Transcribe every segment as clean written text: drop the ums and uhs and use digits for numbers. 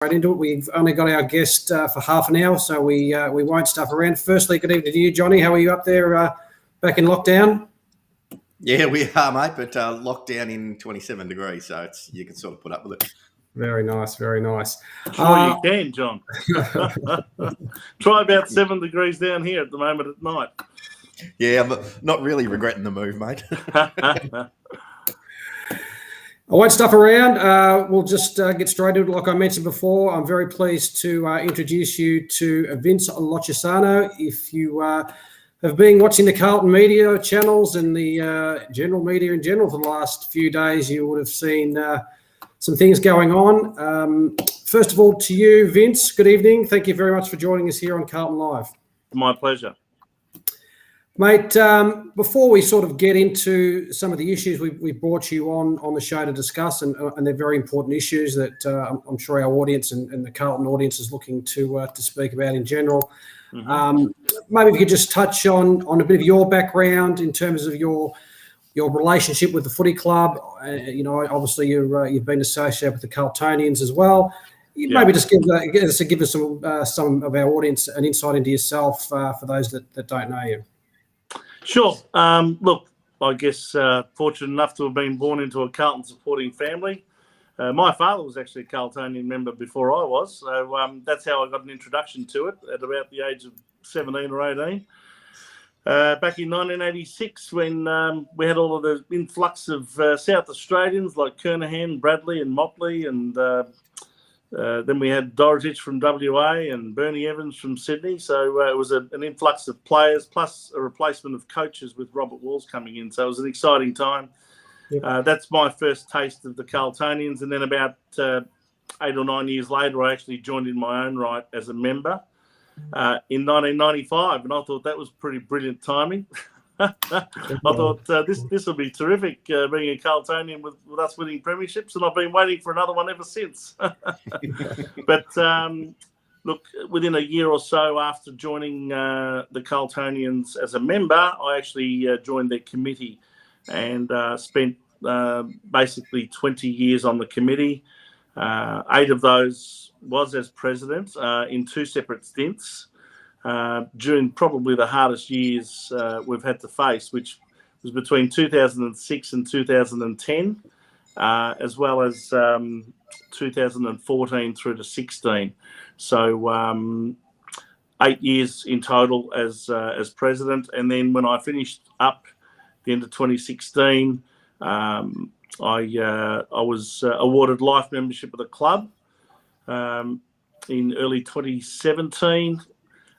Right into it. We've only got our guest for half an hour, so we won't stuff around. Firstly, good evening to you, Johnny. How are you up there back in lockdown? Yeah, we are, mate, but locked down in 27 degrees, so you can sort of put up with it. Very nice, very nice. Sure you can, John. Try about 7 degrees down here at the moment at night. Yeah, I'm not really regretting the move, mate. I won't stuff around. We'll just get straight into it. Like I mentioned before, I'm very pleased to introduce you to Vince Lochisano. If you have been watching the Carlton media channels and the general media in general for the last few days, you would have seen some things going on. First of all, to you, Vince, good evening. Thank you very much for joining us here on Carlton Live. My pleasure. Mate, before we sort of get into some of the issues we brought you on the show to discuss, and they're very important issues that I'm sure our audience and the Carlton audience is looking to speak about in general. Mm-hmm. Maybe if you could just touch on a bit of your background in terms of your relationship with the footy club. Obviously you've been associated with the Carltonians as well. Maybe just give us some of our audience an insight into yourself for those that don't know you. Sure. Look, I guess fortunate enough to have been born into a Carlton supporting family. My father was actually a Carltonian member before I was, so that's how I got an introduction to it at about the age of 17 or 18. Back in 1986, when we had all of the influx of South Australians like Kernahan, Bradley and Motley, and then we had Dorotich from WA and Bernie Evans from Sydney. So it was an influx of players plus a replacement of coaches with Robert Walls coming in. So it was an exciting time. Yep. That's my first taste of the Carltonians. And then about 8 or 9 years later, I actually joined in my own right as a member in 1995. And I thought that was pretty brilliant timing. I thought this will be terrific, being a Carltonian with us winning premierships, and I've been waiting for another one ever since. But look, within a year or so after joining the Carltonians as a member, I actually joined their committee and spent basically 20 years on the committee. 8 of those was as president in 2 separate stints. During probably the hardest years we've had to face, which was between 2006 and 2010, as well as 2014 through to 16. So 8 years in total as president. And then when I finished up at the end of 2016, I was awarded life membership of the club in early 2017.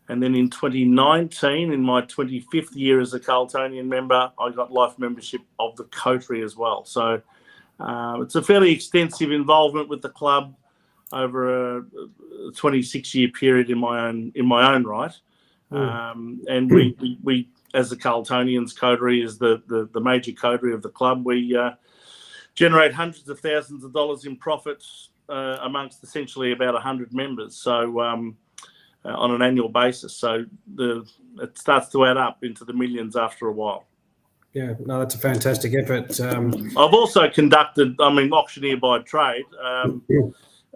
And then in 2019, in my 25th year as a Carltonian member, I got life membership of the coterie as well. So it's a fairly extensive involvement with the club over a 26-year period in my own right. And we as the Carltonians coterie is the major coterie of the club. We generate hundreds of thousands of dollars in profit amongst essentially about 100 members. So on an annual basis. So it starts to add up into the millions after a while. Yeah, no, that's a fantastic effort. I've also conducted, auctioneer by trade.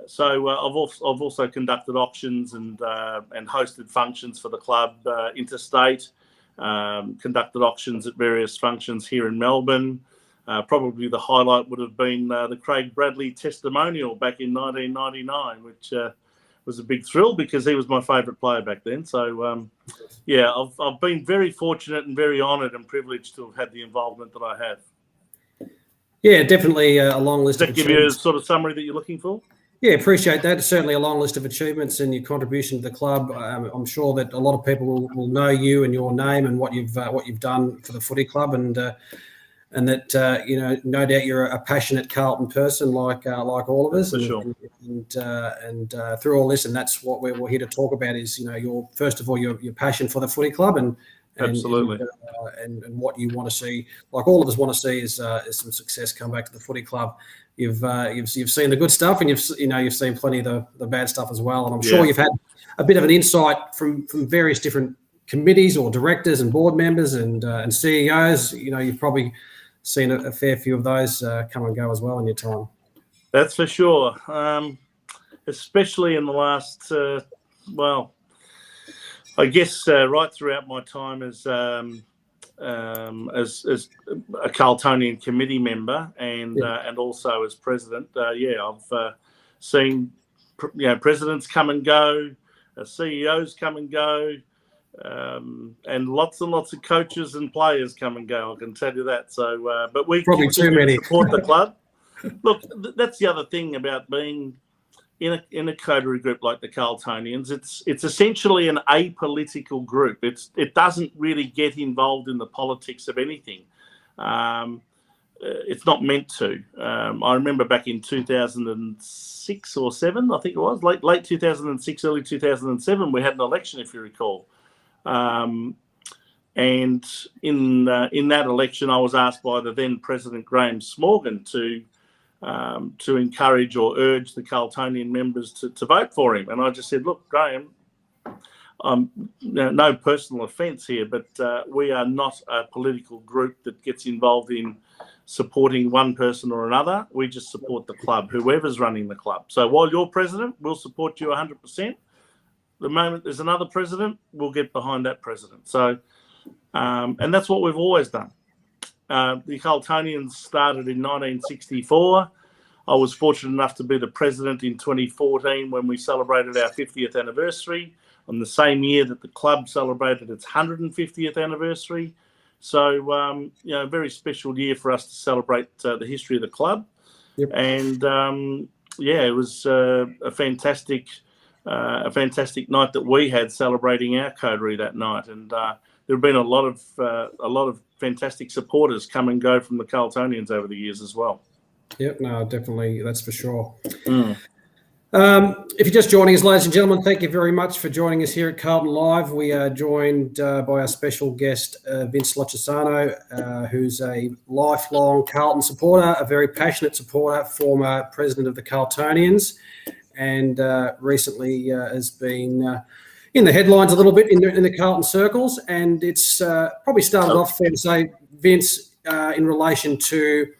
So I've also conducted auctions and hosted functions for the club interstate, conducted auctions at various functions here in Melbourne. Probably the highlight would have been the Craig Bradley testimonial back in 1999, which was a big thrill because he was my favourite player back then. So, I've been very fortunate and very honoured and privileged to have had the involvement that I have. Yeah, definitely a long list of achievements. Does that give you a sort of summary that you're looking for? Yeah, appreciate that. Certainly a long list of achievements and your contribution to the club. I'm sure that a lot of people will know you and your name and what you've done for the footy club, and that no doubt you're a passionate Carlton person like all of us. For sure. And through all this, and that's what we're here to talk about is your first of all your passion for the footy club and absolutely and what you want to see, like all of us want to see, is some success come back to the footy club. You've seen the good stuff, and you've seen plenty of the bad stuff as well. And I'm sure you've had a bit of an insight from various different committees or directors and board members and CEOs. You've probably seen a fair few of those come and go as well in your time. That's for sure. especially in the last, I guess right throughout my time as a Carltonian committee member and also as president. I've seen presidents come and go, CEOs come and go, and lots of coaches and players come and go. I can tell you that. So, but we probably too many support the club. Look, that's the other thing about being in a coterie group like the Carltonians. It's essentially an apolitical group. It doesn't really get involved in the politics of anything. It's not meant to. I remember back in 2006 or 7, I think it was late 2006, early 2007, we had an election, if you recall. And in that election, I was asked by the then President Graham Smorgon to encourage or urge the Carltonian members to vote for him. And I just said, look, Graham, no personal offence here, but we are not a political group that gets involved in supporting one person or another. We just support the club, whoever's running the club. So while you're president, we'll support you 100%. The moment there's another president, we'll get behind that president. So, and that's what we've always done. The Carltonians started in 1964. I was fortunate enough to be the president in 2014 when we celebrated our 50th anniversary, on the same year that the club celebrated its 150th anniversary. So, a very special year for us to celebrate the history of the club. Yep. And, it was a fantastic night that we had celebrating our coterie that night. And there have been a lot of fantastic supporters come and go from the Carltonians over the years as well. Yep, no, definitely, that's for sure. Mm. If you're just joining us, ladies and gentlemen, thank you very much for joining us here at Carlton Live. We are joined by our special guest, Vince Lochisano, who's a lifelong Carlton supporter, a very passionate supporter, former president of the Carltonians, and recently has been in the headlines a little bit in the Carlton circles. And it's probably started off, fair to say, Vince, in relation to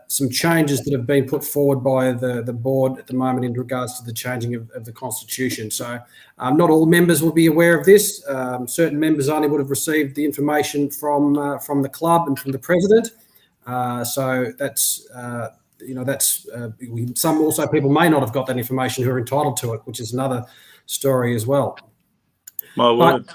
some changes that have been put forward by the board at the moment in regards to the changing of the constitution. So not all members will be aware of this. Certain members only would have received the information from the club and from the president. So that's some also people may not have got that information who are entitled to it, which is another story as well. My word. But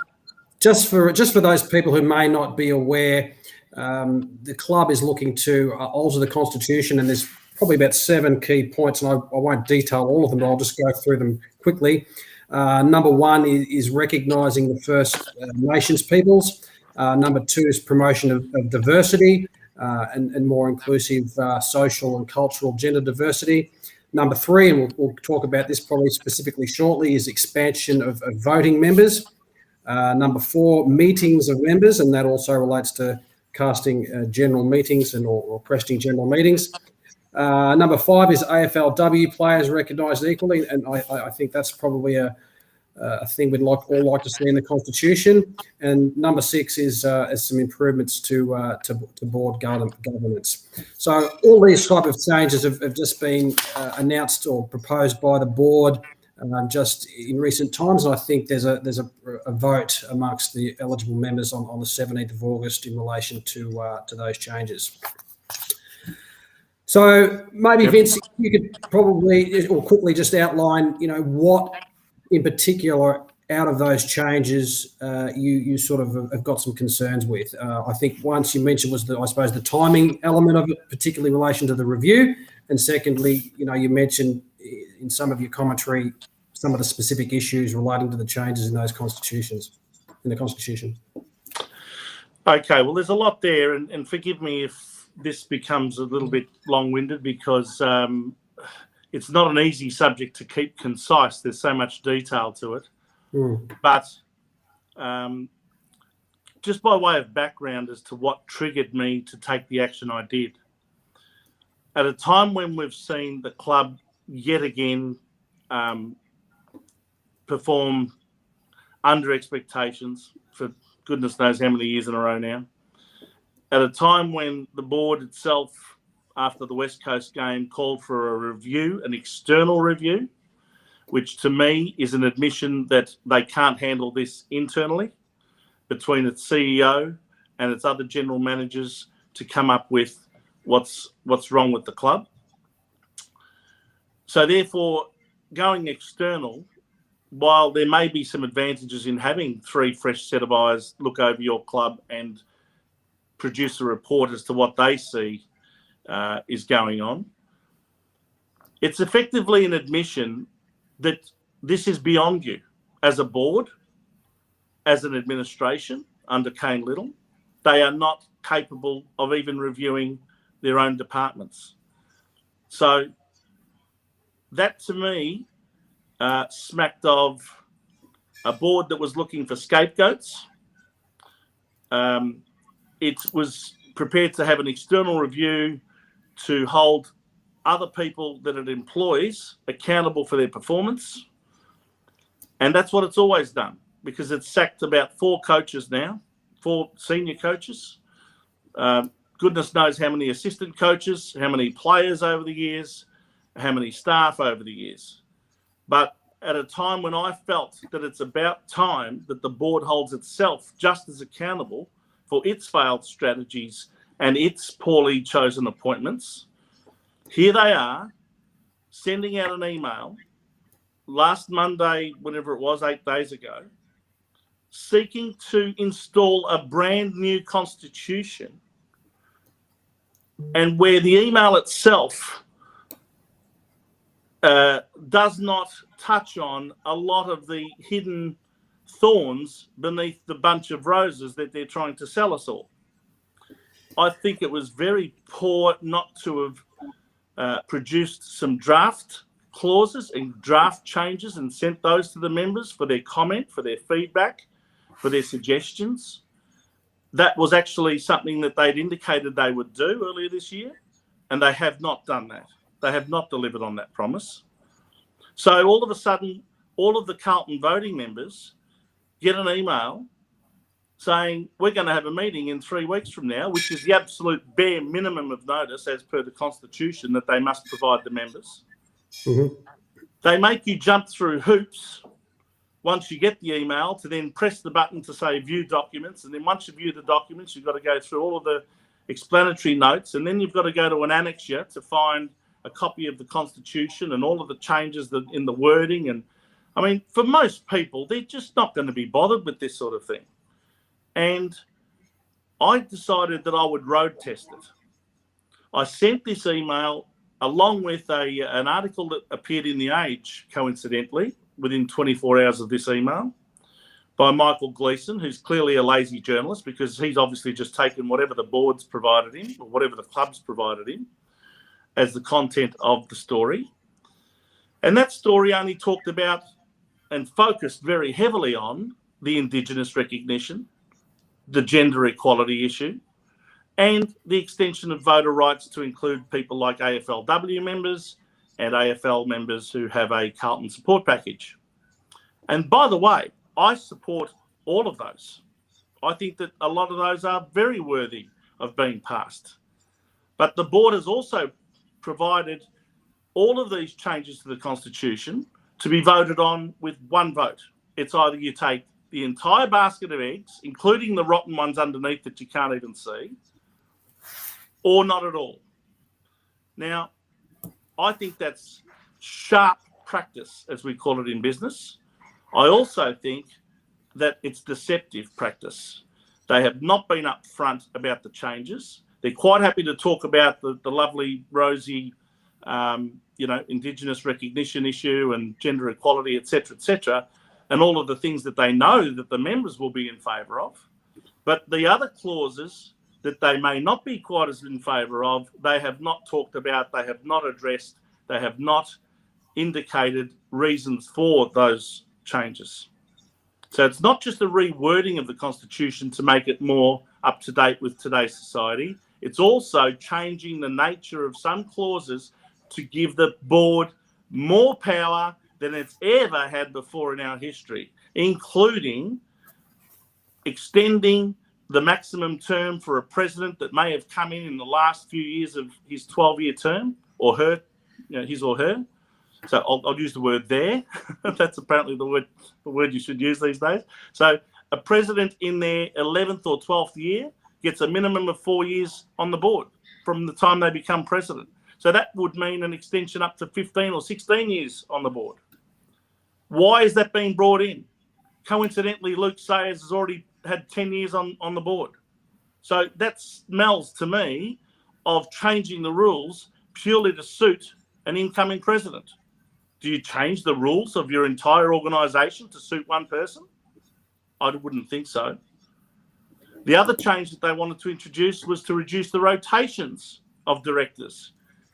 just for those people who may not be aware, the club is looking to alter the constitution, and there's probably about 7 key points, and I won't detail all of them, but I'll just go through them quickly. Number 1 is recognising the First Nations peoples. Number 2 is promotion of diversity and more inclusive social and cultural gender diversity. Number 3, and we'll talk about this probably specifically shortly, is expansion of voting members. Number 4, meetings of members, and that also relates to casting general meetings or requesting general meetings. Number 5 is AFLW players recognised equally, and I think that's probably a thing we'd all like to see in the constitution. And number 6 is some improvements to board governance. So all these type of changes have just been announced or proposed by the board just in recent times, and I think there's a vote amongst the eligible members on the 17th of August in relation to those changes. So maybe Vince, you could probably or quickly just outline, what in particular out of those changes you sort of have got some concerns with. I think once you mentioned was the timing element of it, particularly in relation to the review, and secondly, you mentioned in some of your commentary some of the specific issues relating to the changes in the constitution. Okay, well, there's a lot there, and forgive me if this becomes a little bit long-winded because it's not an easy subject to keep concise. There's so much detail to it. But just by way of background as to what triggered me to take the action I did, at a time when we've seen the club yet again perform under expectations for goodness knows how many years in a row now, at a time when the board itself after the West Coast game, called for a review, an external review, which to me is an admission that they can't handle this internally between its CEO and its other general managers to come up with what's wrong with the club. So therefore, going external, while there may be some advantages in having 3 fresh set of eyes look over your club and produce a report as to what they see is going on, it's effectively an admission that this is beyond you as a board, as an administration under Kane Little. They are not capable of even reviewing their own departments. So that to me smacked of a board that was looking for scapegoats. It was prepared to have an external review to hold other people that it employs accountable for their performance. And that's what it's always done, because it's sacked about 4 coaches now, 4 senior coaches. Goodness knows how many assistant coaches, how many players over the years, how many staff over the years. But at a time when I felt that it's about time that the board holds itself just as accountable for its failed strategies and its poorly chosen appointments, here they are sending out an email last Monday, whenever it was, 8 days ago, seeking to install a brand new constitution, and where the email itself does not touch on a lot of the hidden thorns beneath the bunch of roses that they're trying to sell us all. I think it was very poor not to have produced some draft clauses and draft changes and sent those to the members for their comment, for their feedback, for their suggestions. That was actually something that they'd indicated they would do earlier this year, and they have not done that. They have not delivered on that promise. So all of a sudden, all of the Carlton voting members get an email saying, we're going to have a meeting in 3 weeks from now, which is the absolute bare minimum of notice as per the Constitution that they must provide the members. Mm-hmm. They make you jump through hoops once you get the email to then press the button to say view documents. And then once you view the documents, you've got to go through all of the explanatory notes. And then you've got to go to an annexure to find a copy of the Constitution and all of the changes in the wording. And I mean, for most people, they're just not going to be bothered with this sort of thing. And I decided that I would road test it. I sent this email along with an article that appeared in The Age, coincidentally, within 24 hours of this email, by Michael Gleeson, who's clearly a lazy journalist, because he's obviously just taken whatever the board's provided him or whatever the club's provided him as the content of the story. And that story only talked about and focused very heavily on the Indigenous recognition, the gender equality issue, and the extension of voter rights to include people like AFLW members and AFL members who have a Carlton support package. And by the way, I support all of those. I think that a lot of those are very worthy of being passed. But the board has also provided all of these changes to the Constitution to be voted on with one vote. It's either you take the entire basket of eggs, including the rotten ones underneath that you can't even see, or not at all. Now, I think that's sharp practice, as we call it in business. I also think that it's deceptive practice. They have not been upfront about the changes. They're quite happy to talk about the lovely, rosy, Indigenous recognition issue and gender equality, et cetera, and all of the things that they know that the members will be in favour of. But the other clauses that they may not be quite as in favour of, they have not talked about, they have not addressed, they have not indicated reasons for those changes. So it's not just a rewording of the Constitution to make it more up to date with today's society. It's also changing the nature of some clauses to give the board more power than it's ever had before in our history, including extending the maximum term for a president that may have come in the last few years of his 12-year term, or her, his or her. So I'll use the word there. That's apparently the word you should use these days. So a president in their 11th or 12th year gets a minimum of 4 years on the board from the time they become president. So that would mean an extension up to 15 or 16 years on the board. Why is that being brought in? Coincidentally, Luke Sayers has already had 10 years on the board. So that smells to me of changing the rules purely to suit an incoming president. Do you change the rules of your entire organisation to suit one person? I wouldn't think so. The other change that they wanted to introduce was to reduce the rotations of directors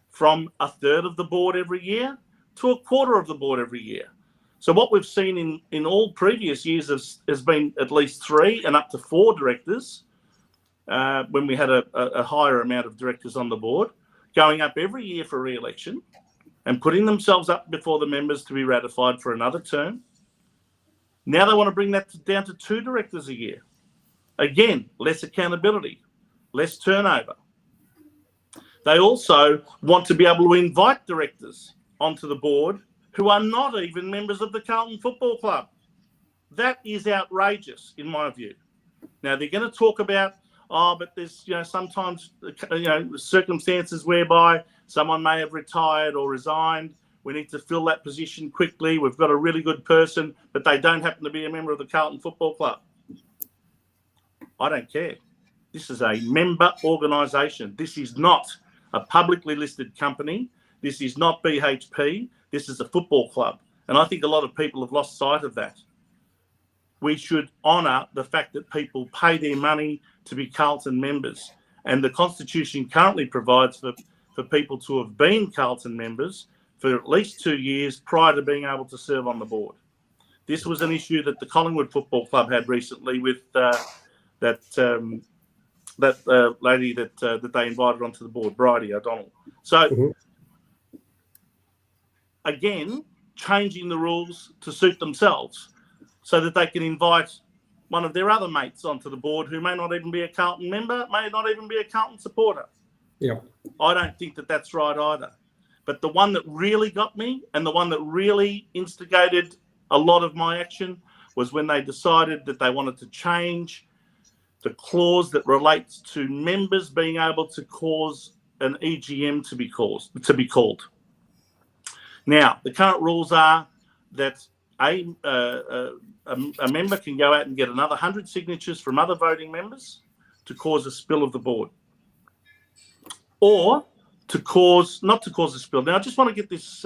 from a third of the board every year to a quarter of the board every year. So what we've seen in all previous years has been at least 3 and up to 4 directors when we had a higher amount of directors on the board, going up every year for re-election and putting themselves up before the members to be ratified for another term. Now they want to bring that down to 2 directors a year. Again, less accountability, less turnover. They also want to be able to invite directors onto the board who are not even members of the Carlton Football Club. That is outrageous, in my view. Now, they're going to talk about, but there's, sometimes, circumstances whereby someone may have retired or resigned. We need to fill that position quickly. We've got a really good person, but they don't happen to be a member of the Carlton Football Club. I don't care. This is a member organisation. This is not a publicly listed company. This is not BHP. This is a football club. And I think a lot of people have lost sight of that. We should honour the fact that people pay their money to be Carlton members. And the Constitution currently provides for people to have been Carlton members for at least 2 years prior to being able to serve on the board. This was an issue that the Collingwood Football Club had recently with that lady that they invited onto the board, Bridie O'Donnell. So, again, changing the rules to suit themselves so that they can invite one of their other mates onto the board who may not even be a Carlton member, may not even be a Carlton supporter. Yeah, I don't think that that's right either. But the one that really got me and the one that really instigated a lot of my action was when they decided that they wanted to change the clause that relates to members being able to cause an EGM to be called. Now, the current rules are that a member can go out and get another 100 signatures from other voting members to cause a spill of the board, or not to cause a spill. Now, I just want to get this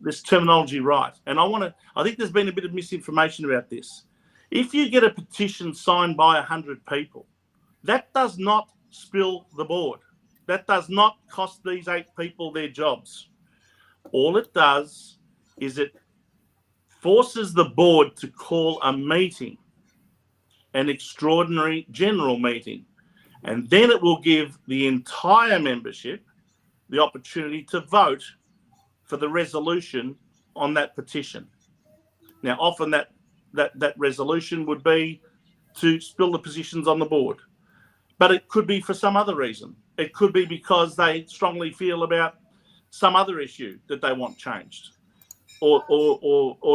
this terminology right, and I think there's been a bit of misinformation about this. If you get a petition signed by 100 people, that does not spill the board. That does not cost these 8 people their jobs. All it does is it forces the board to call a meeting, an extraordinary general meeting, and then it will give the entire membership the opportunity to vote for the resolution on that petition. Now, often that resolution would be to spill the positions on the board, but it could be for some other reason. It could be because they strongly feel about some other issue that they want changed, or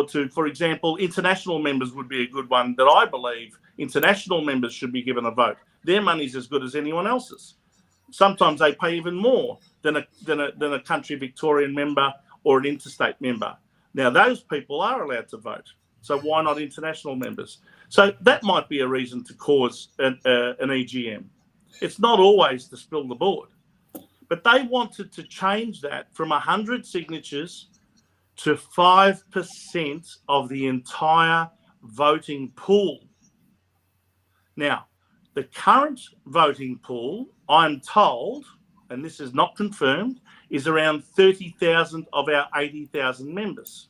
to, for example, international members would be a good one that I believe international members should be given a vote. Their money's as good as anyone else's. Sometimes they pay even more than a country Victorian member or an interstate member. Now, those people are allowed to vote. So why not international members? So that might be a reason to cause an EGM. It's not always to spill the board. But they wanted to change that from 100 signatures to 5% of the entire voting pool. Now, the current voting pool, I'm told, and this is not confirmed, is around 30,000 of our 80,000 members.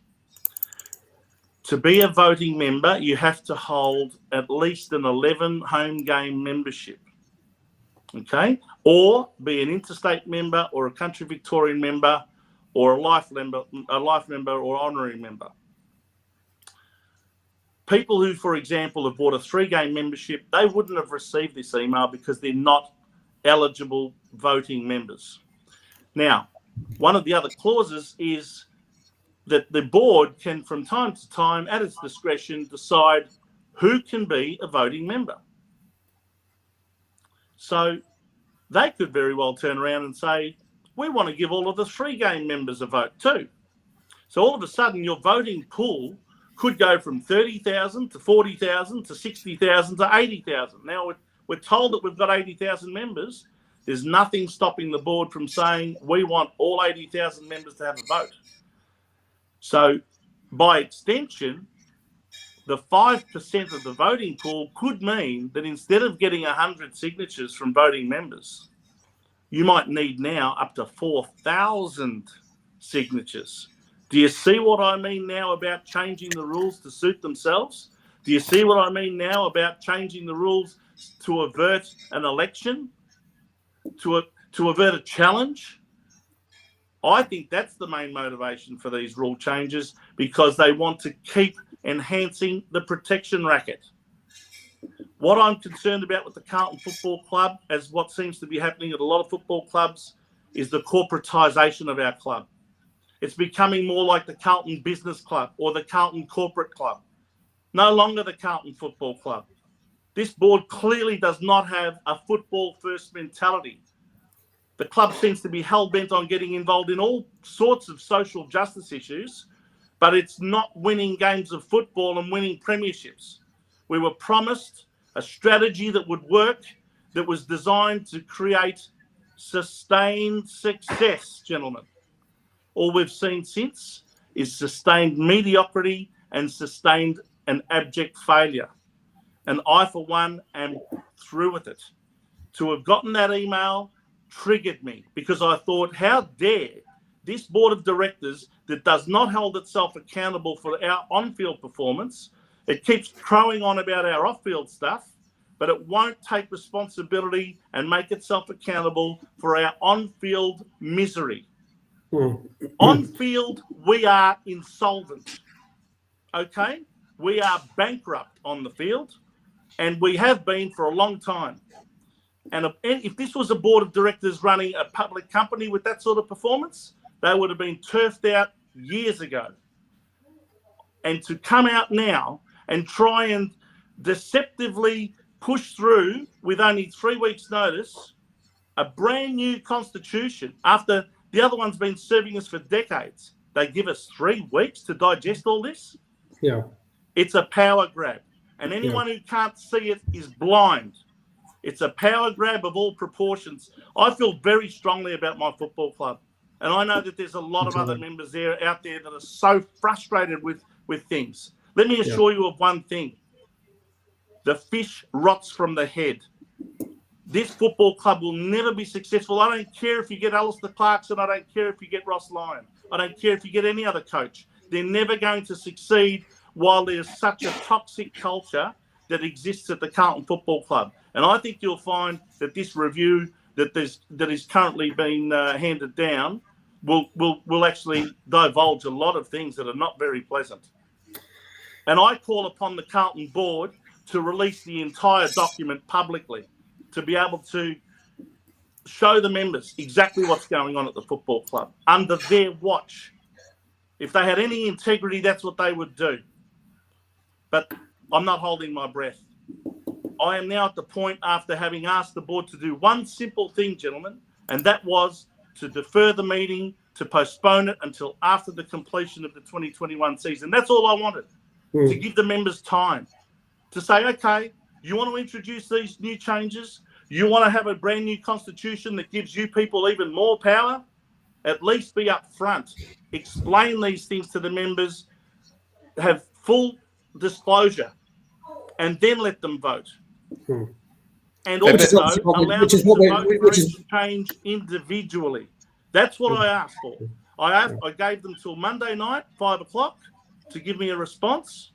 To be a voting member, you have to hold at least an 11 home game membership, okay? Or be an interstate member or a country Victorian member or a life member or honorary member. people who, for example, have bought a 3-game membership, they wouldn't have received this email because they're not eligible voting members. Now, one of the other clauses is that the board can, from time to time, at its discretion, decide who can be a voting member. So they could very well turn around and say, we want to give all of the 3-game members a vote too. So all of a sudden, your voting pool could go from 30,000 to 40,000 to 60,000 to 80,000. Now, we're told that we've got 80,000 members. There's nothing stopping the board from saying we want all 80,000 members to have a vote. So by extension, the 5% of the voting pool could mean that instead of getting 100 signatures from voting members, you might need now up to 4,000 signatures. Do you see what I mean now about changing the rules to suit themselves? Do you see what I mean now about changing the rules to avert an election, to avert a challenge? I think that's the main motivation for these rule changes, because they want to keep enhancing the protection racket. What I'm concerned about with the Carlton Football Club, as what seems to be happening at a lot of football clubs, is the corporatisation of our club. It's becoming more like the Carlton Business Club or the Carlton Corporate Club, no longer the Carlton Football Club. This board clearly does not have a football-first mentality. The club seems to be hell-bent on getting involved in all sorts of social justice issues, but it's not winning games of football and winning premierships. We were promised a strategy that would work, that was designed to create sustained success, gentlemen. All we've seen since is sustained mediocrity and sustained and abject failure. And I, for one, am through with it. To have gotten that email triggered me, because I thought, how dare this board of directors that does not hold itself accountable for our on-field performance. It keeps crowing on about our off-field stuff, but it won't take responsibility and make itself accountable for our on-field misery. On-field, we are insolvent. Okay? We are bankrupt on the field, and we have been for a long time. And if this was a board of directors running a public company with that sort of performance, they would have been turfed out years ago. And to come out now and try and deceptively push through with only 3 weeks' notice a brand new constitution after the other one's been serving us for decades. They give us 3 weeks to digest all this. Yeah. It's a power grab. And anyone who can't see it is blind. It's a power grab of all proportions. I feel very strongly about my football club. And I know that there's a lot of other members out there that are so frustrated with things. Let me assure you of one thing. The fish rots from the head. This football club will never be successful. I don't care if you get Alistair Clarkson. I don't care if you get Ross Lyon. I don't care if you get any other coach. They're never going to succeed while there's such a toxic culture that exists at the Carlton Football Club. And I think you'll find that this review that is currently being handed down will actually divulge a lot of things that are not very pleasant. And I call upon the Carlton board to release the entire document publicly, to be able to show the members exactly what's going on at the football club under their watch. If they had any integrity, that's what they would do. But I'm not holding my breath. I am now at the point, after having asked the board to do one simple thing, gentlemen, and that was to defer the meeting, to postpone it until after the completion of the 2021 season. That's all I wanted, to give the members time to say, okay, you want to introduce these new changes? You want to have a brand new constitution that gives you people even more power? At least be up front. Explain these things to the members. Have full disclosure. And then let them vote. And also allow them to vote for change individually. That's what I asked for. I gave them till Monday night, 5 o'clock, to give me a response.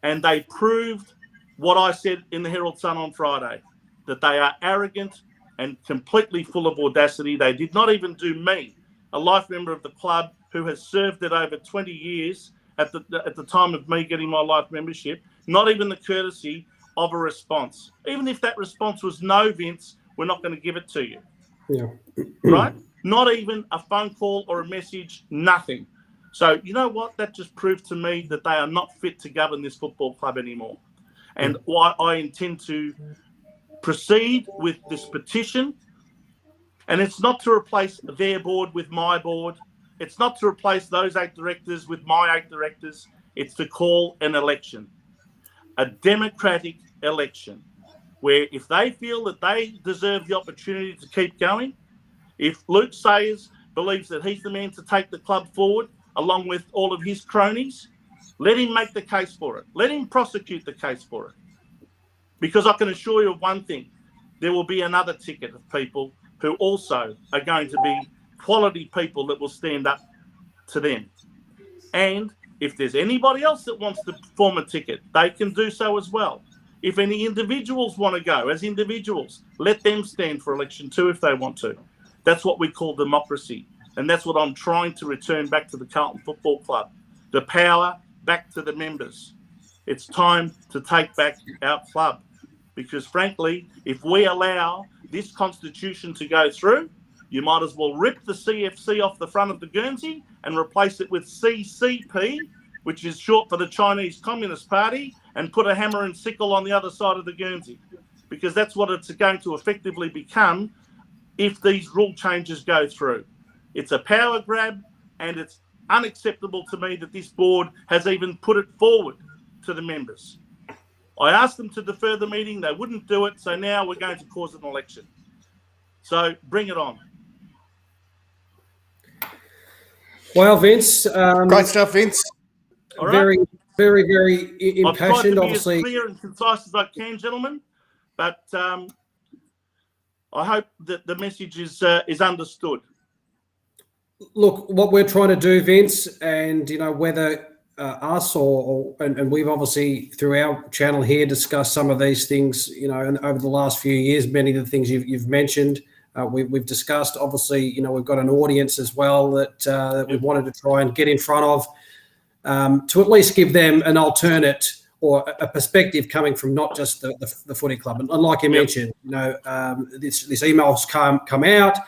And they proved what I said in the Herald Sun on Friday, that they are arrogant and completely full of audacity. They did not even do me, a life member of the club who has served it over 20 years, at the time of me getting my life membership, not even the courtesy of a response. Even if that response was no, Vince, we're not going to give it to you. Yeah. Right? Not even a phone call or a message, nothing. So you know what? That just proved to me that they are not fit to govern this football club anymore. And why I intend to proceed with this petition. And it's not to replace their board with my board. It's not to replace those 8 directors with my 8 directors. It's to call an election, a democratic election, where if they feel that they deserve the opportunity to keep going, if Luke Sayers believes that he's the man to take the club forward, along with all of his cronies, let him make the case for it. Let him prosecute the case for it. Because I can assure you of one thing, there will be another ticket of people who also are going to be quality people that will stand up to them. And if there's anybody else that wants to form a ticket, they can do so as well. If any individuals want to go as individuals, let them stand for election too if they want to. That's what we call democracy. And that's what I'm trying to return back to the Carlton Football Club. The power back to the members. It's time to take back our club. Because frankly, if we allow this constitution to go through, you might as well rip the CFC off the front of the Guernsey and replace it with CCP, which is short for the Chinese Communist Party, and put a hammer and sickle on the other side of the Guernsey. Because that's what it's going to effectively become if these rule changes go through. It's a power grab, and it's unacceptable to me that this board has even put it forward to the members. I asked them to defer the meeting. They wouldn't do it. So now we're going to cause an election. So bring it on. Well, Vince. Great stuff, Vince. All right. Very, very, very impassioned. I've tried to be obviously, as clear and concise as I can, gentlemen. But I hope that the message is understood. Look, what we're trying to do, Vince, and whether us and we've obviously through our channel here discussed some of these things, and over the last few years, many of the things you've mentioned, we've discussed. Obviously, we've got an audience as well that we wanted to try and get in front of to at least give them an alternate or a perspective coming from not just the footy club. And like you mentioned, this email's come out.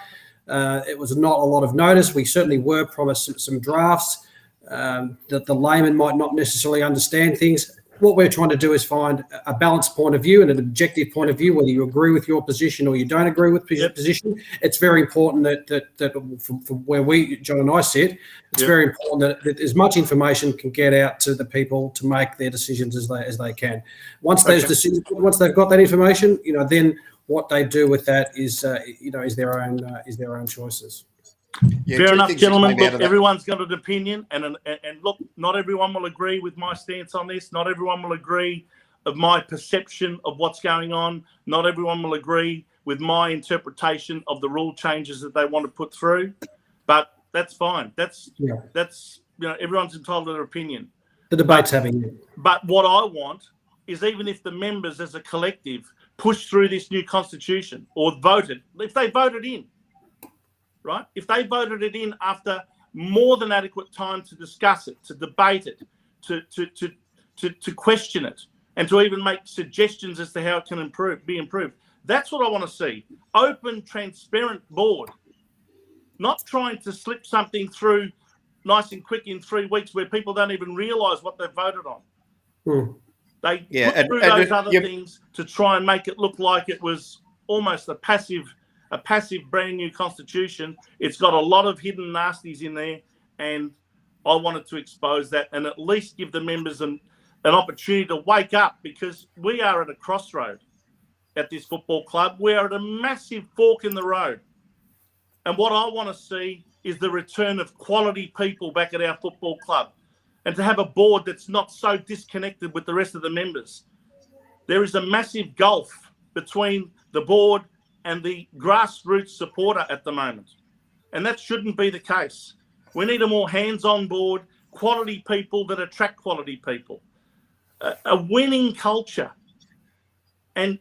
It was not a lot of notice. We certainly were promised some drafts that the layman might not necessarily understand things. What we're trying to do is find a balanced point of view and an objective point of view, whether you agree with your position or you don't agree with your position. It's very important that from where John and I sit, it's very important that as much information can get out to the people to make their decisions as they can. Once those decisions, once they've got that information, then what they do with that is their own choices. Yeah, fair enough, gentlemen. Look, everyone's got an opinion, and look, not everyone will agree with my stance on this. Not everyone will agree of my perception of what's going on. Not everyone will agree with my interpretation of the rule changes that they want to put through. But that's fine. That's everyone's entitled to their opinion. The debate's happening. But what I want is, even if the members as a collective push through this new constitution or voted, if they voted in, right? If they voted it in after more than adequate time to discuss it, to debate it, to question it, and to even make suggestions as to how it can be improved. That's what I want to see. Open, transparent board. Not trying to slip something through nice and quick in 3 weeks where people don't even realise what they've voted on. They put through those other things to try and make it look like it was almost a passive brand new constitution. It's got a lot of hidden nasties in there, and I wanted to expose that and at least give the members an opportunity to wake up, because we are at a crossroad at this football club. We are at a massive fork in the road. And what I want to see is the return of quality people back at our football club, and to have a board that's not so disconnected with the rest of the members. There is a massive gulf between the board and the grassroots supporter at the moment. And that shouldn't be the case. We need a more hands-on board, quality people that attract quality people, a winning culture, and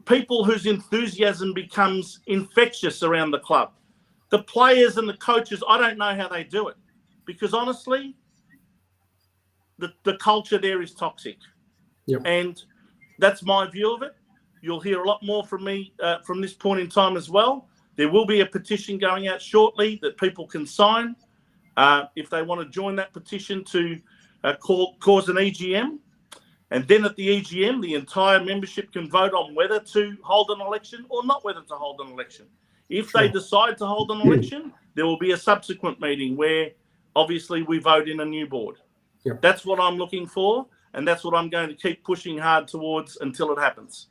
people whose enthusiasm becomes infectious around the club. The players and the coaches, I don't know how they do it, because honestly, the culture there is toxic. Yep. And that's my view of it. You'll hear a lot more from me from this point in time as well. There will be a petition going out shortly that people can sign if they want to join that petition to cause an EGM. And then at the EGM, the entire membership can vote on whether to hold an election or not whether to hold an election. If they decide to hold an election, there will be a subsequent meeting where obviously we vote in a new board. Yep. That's what I'm looking for, and that's what I'm going to keep pushing hard towards until it happens.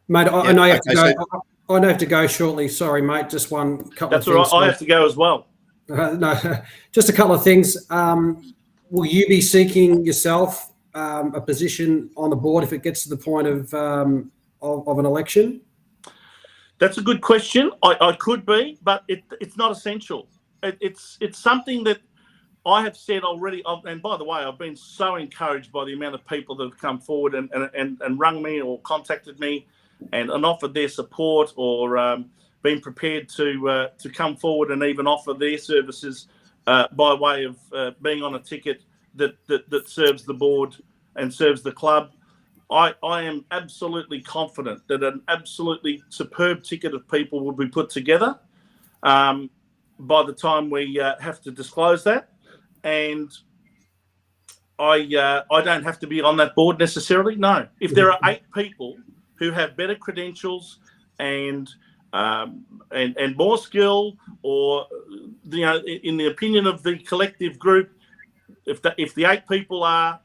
Mate, I know you have to go. I have to go shortly. Sorry, mate. Just one couple of things. That's all right. I have to go as well. No, just a couple of things. Will you be seeking yourself a position on the board if it gets to the point of an election? That's a good question. I could be, but it's not essential. It's something that I have said already. And by the way, I've been so encouraged by the amount of people that have come forward and rung me or contacted me and offered their support or been prepared to come forward and even offer their services by way of being on a ticket that serves the board and serves the club. I am absolutely confident that an absolutely superb ticket of people will be put together by the time we have to disclose that. And I don't have to be on that board necessarily. No. If there are 8 people who have better credentials and more skill, or in the opinion of the collective group, if the 8 people are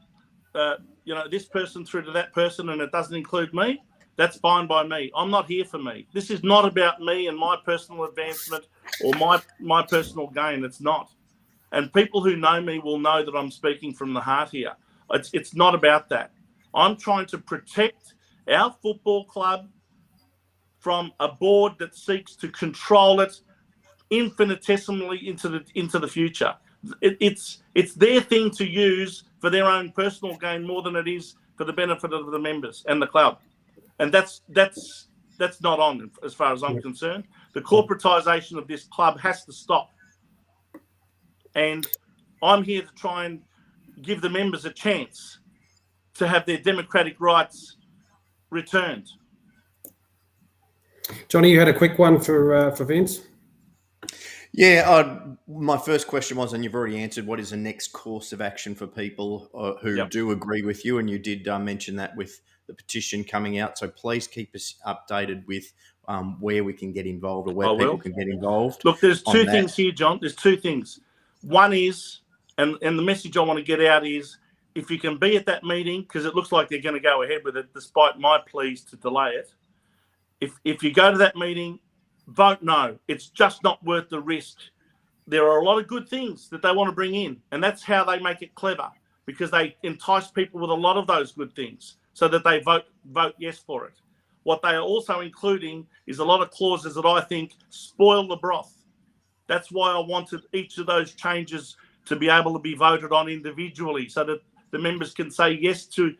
this person through to that person and it doesn't include me, that's fine by me. I'm not here for me. This is not about me and my personal advancement or my personal gain. It's not. And people who know me will know that I'm speaking from the heart here. It's not about that. I'm trying to protect our football club from a board that seeks to control it infinitesimally into the future. It's their thing to use for their own personal gain more than it is for the benefit of the members and the club. And that's not on as far as I'm concerned. The corporatisation of this club has to stop. And I'm here to try and give the members a chance to have their democratic rights returned. Johnny, you had a quick one for Vince? Yeah, my first question was, and you've already answered, what is the next course of action for people who do agree with you? And you did mention that with the petition coming out. So please keep us updated with where we can get involved or where people can get involved. Look, there's 2 things here, John. There's 2 things. One is, and the message I want to get out is, if you can be at that meeting, because it looks like they're going to go ahead with it despite my pleas to delay it. If you go to that meeting, vote no. It's just not worth the risk. There are a lot of good things that they want to bring in, and that's how they make it clever, because they entice people with a lot of those good things so that they vote yes for it. What they are also including is a lot of clauses that I think spoil the broth. That's why I wanted each of those changes to be able to be voted on individually so that the members can say yes to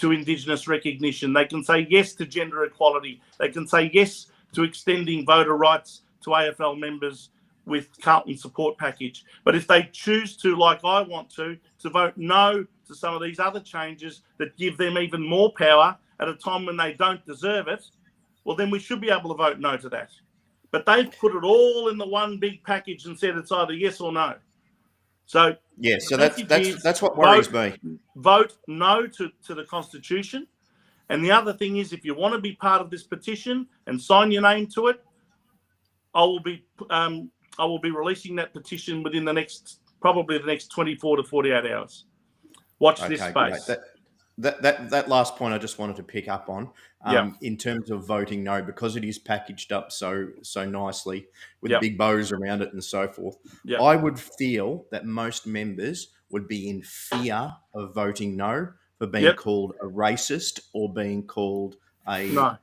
Indigenous recognition. They can say yes to gender equality. They can say yes to extending voter rights to AFL members with Carlton support package. But if they choose to, like I want to vote no to some of these other changes that give them even more power at a time when they don't deserve it, well, then we should be able to vote no to that. But they've put it all in the one big package and said it's either yes or no. So that's what worries me. Vote no to the Constitution. And the other thing is, if you want to be part of this petition and sign your name to it, I will be releasing that petition within probably the next 24 to 48 hours. Watch this space. Great. That last point I just wanted to pick up on in terms of voting no, because it is packaged up so nicely with big bows around it and so forth. I would feel that most members would be in fear of voting no for being called a racist or being called a no,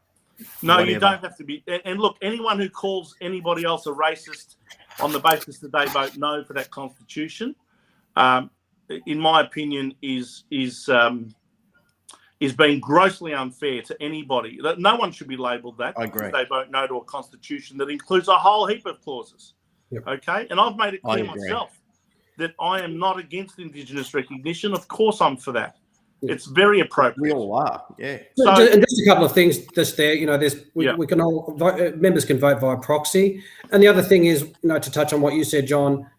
whatever. You don't have to be. And look, anyone who calls anybody else a racist on the basis that they vote no for that constitution, in my opinion, is being grossly unfair to anybody. No one should be labelled that because they vote no to a constitution that includes a whole heap of clauses. Okay, and I've made it clear myself. that I am not against Indigenous recognition. Of course, I'm for that. It's very appropriate. We all are, yeah. So, and just a couple of things just there, we can all vote, members can vote via proxy. And the other thing is, to touch on what you said, John,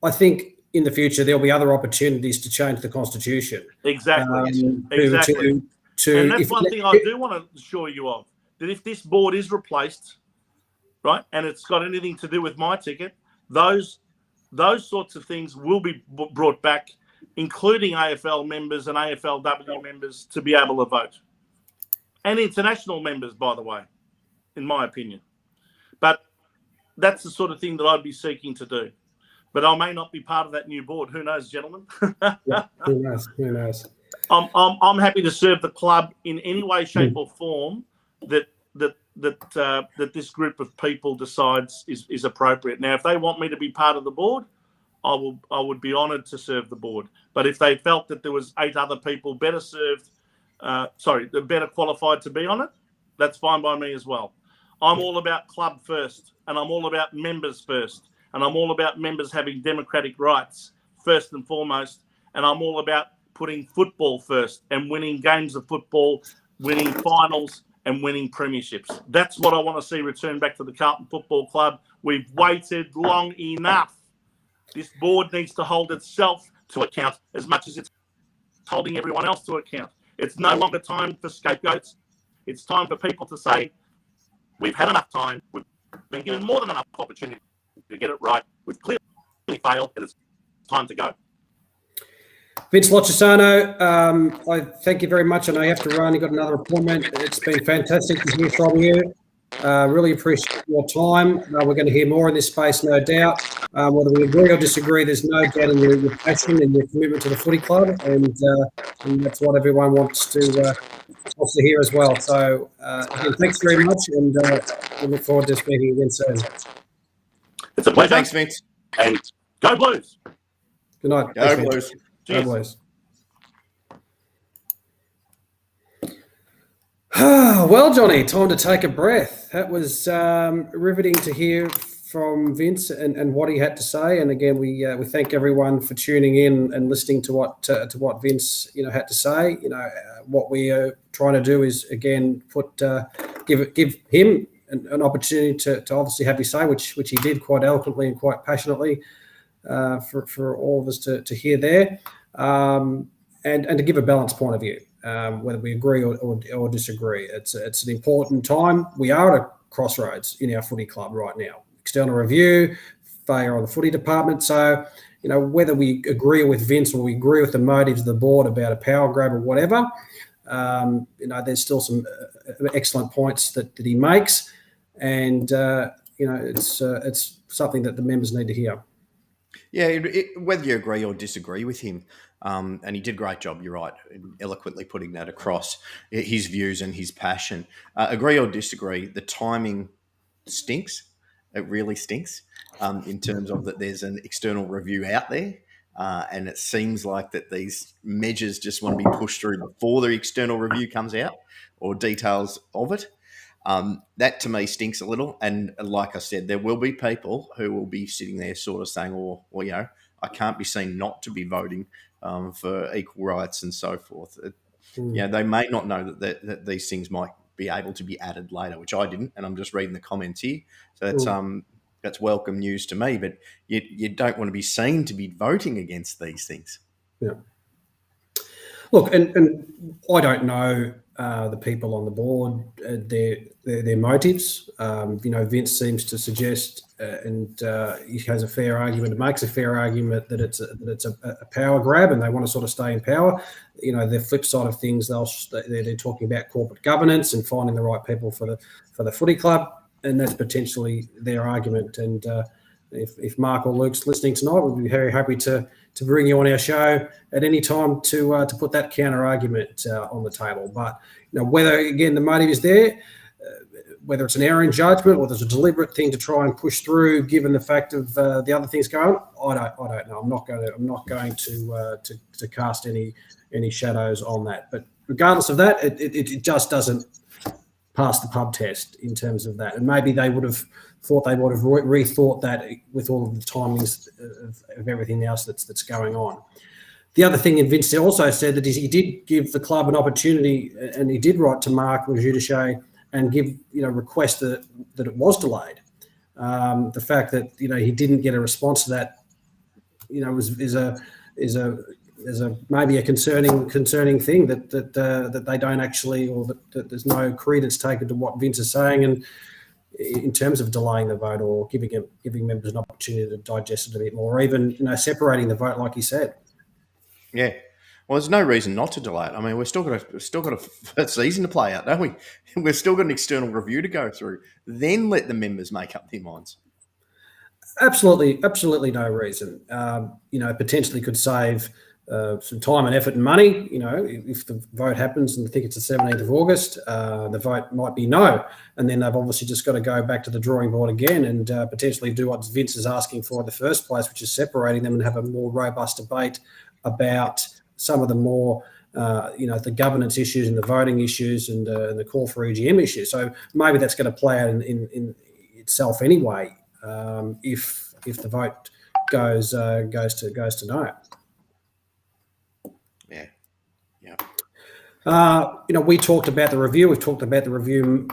I think in the future there'll be other opportunities to change the Constitution. Exactly. Exactly. And that's one thing I do want to assure you of, that if this board is replaced, right, and it's got anything to do with my ticket, those sorts of things will be brought back, including AFL members and AFLW members, to be able to vote. And international members, by the way, in my opinion. But that's the sort of thing that I'd be seeking to do. But I may not be part of that new board. Who knows, gentlemen? Yeah, who knows? Who knows? I'm happy to serve the club in any way, shape, or form that this group of people decides is appropriate. Now, if they want me to be part of the board, I would be honoured to serve the board. But if they felt that there was 8 other people better qualified to be on it, that's fine by me as well. I'm all about club first, and I'm all about members first, and I'm all about members having democratic rights first and foremost, and I'm all about putting football first and winning games of football, winning finals and winning premierships. That's what I want to see return back to the Carlton Football Club. We've waited long enough. This board needs to hold itself to account as much as it's holding everyone else to account. It's no longer time for scapegoats. It's time for people to say, we've had enough time. We've been given more than enough opportunity to get it right. We've clearly failed, and it's time to go. Vince Lochisano, I thank you very much. I know you have to run. You've got another appointment. It's been fantastic to hear from you. Really appreciate your time. We're going to hear more in this space, no doubt. Whether we agree or disagree, there's no doubt in your passion and your commitment to the footy club, and that's what everyone wants to hear as well. So, again, thanks very much, and we look forward to speaking again soon. It's a pleasure. Thanks, Vince. And go Blues. Good night. Go Blues. Go Blues. Well, Johnny, time to take a breath. That was riveting to hear from Vince and what he had to say. And again, we thank everyone for tuning in and listening to what Vince had to say. What we are trying to do is again give him an opportunity to obviously have his say, which he did quite eloquently and quite passionately for all of us to hear there, and to give a balanced point of view. Whether we agree or disagree, it's an important time. We are at a crossroads in our footy club right now. External review, failure on the footy department. So, whether we agree with Vince or we agree with the motives of the board about a power grab or whatever, there's still some excellent points that he makes, and it's something that the members need to hear. Yeah, whether you agree or disagree with him, and he did a great job, you're right, eloquently putting that across, his views and his passion. Agree or disagree, the timing stinks. It really stinks in terms of that there's an external review out there, and it seems like that these measures just want to be pushed through before the external review comes out or details of it. That to me stinks a little. And like I said, there will be people who will be sitting there sort of saying, well, I can't be seen not to be voting for equal rights and so forth. They may not know that these things might be able to be added later, which I didn't. And I'm just reading the comments here. So that's welcome news to me. But you don't want to be seen to be voting against these things. Yeah. Look, and I don't know the people on the board, their motives. Vince seems to suggest, and he has a fair argument, makes a fair argument that it's a power grab, and they want to sort of stay in power. The flip side of things, they're talking about corporate governance and finding the right people for the footy club, and that's potentially their argument. And if Mark or Luke's listening tonight, we'd be very happy to bring you on our show at any time to put that counter argument on the table. But whether again the motive is there, whether it's an error in judgment or there's a deliberate thing to try and push through, given the fact of the other things going on, I don't know. I'm not going to cast any shadows on that. But regardless of that, it just doesn't pass the pub test in terms of that. And maybe they would have thought they would have rethought that with all of the timings of everything else that's going on. The other thing, and Vince also said that he did give the club an opportunity, and he did write to Mark Giudice and give request that it was delayed. The fact that he didn't get a response to that, is a maybe a concerning thing that they don't actually, or that there's no credence taken to what Vince is saying, and in terms of delaying the vote or giving members an opportunity to digest it a bit more, or even separating the vote, like he said. Yeah. Well, there's no reason not to delay it. I mean, we've still got a first season to play out, don't we? We've still got an external review to go through. Then let the members make up their minds. Absolutely no reason. Potentially could save some time and effort and money. If the vote happens, and I think it's the 17th of August, the vote might be no. And then they've obviously just got to go back to the drawing board again and potentially do what Vince is asking for in the first place, which is separating them and have a more robust debate about some of the more, the governance issues and the voting issues and the call for EGM issues. So maybe that's going to play out in itself anyway, if the vote goes to no. Yeah. We talked about the review. We've talked about the review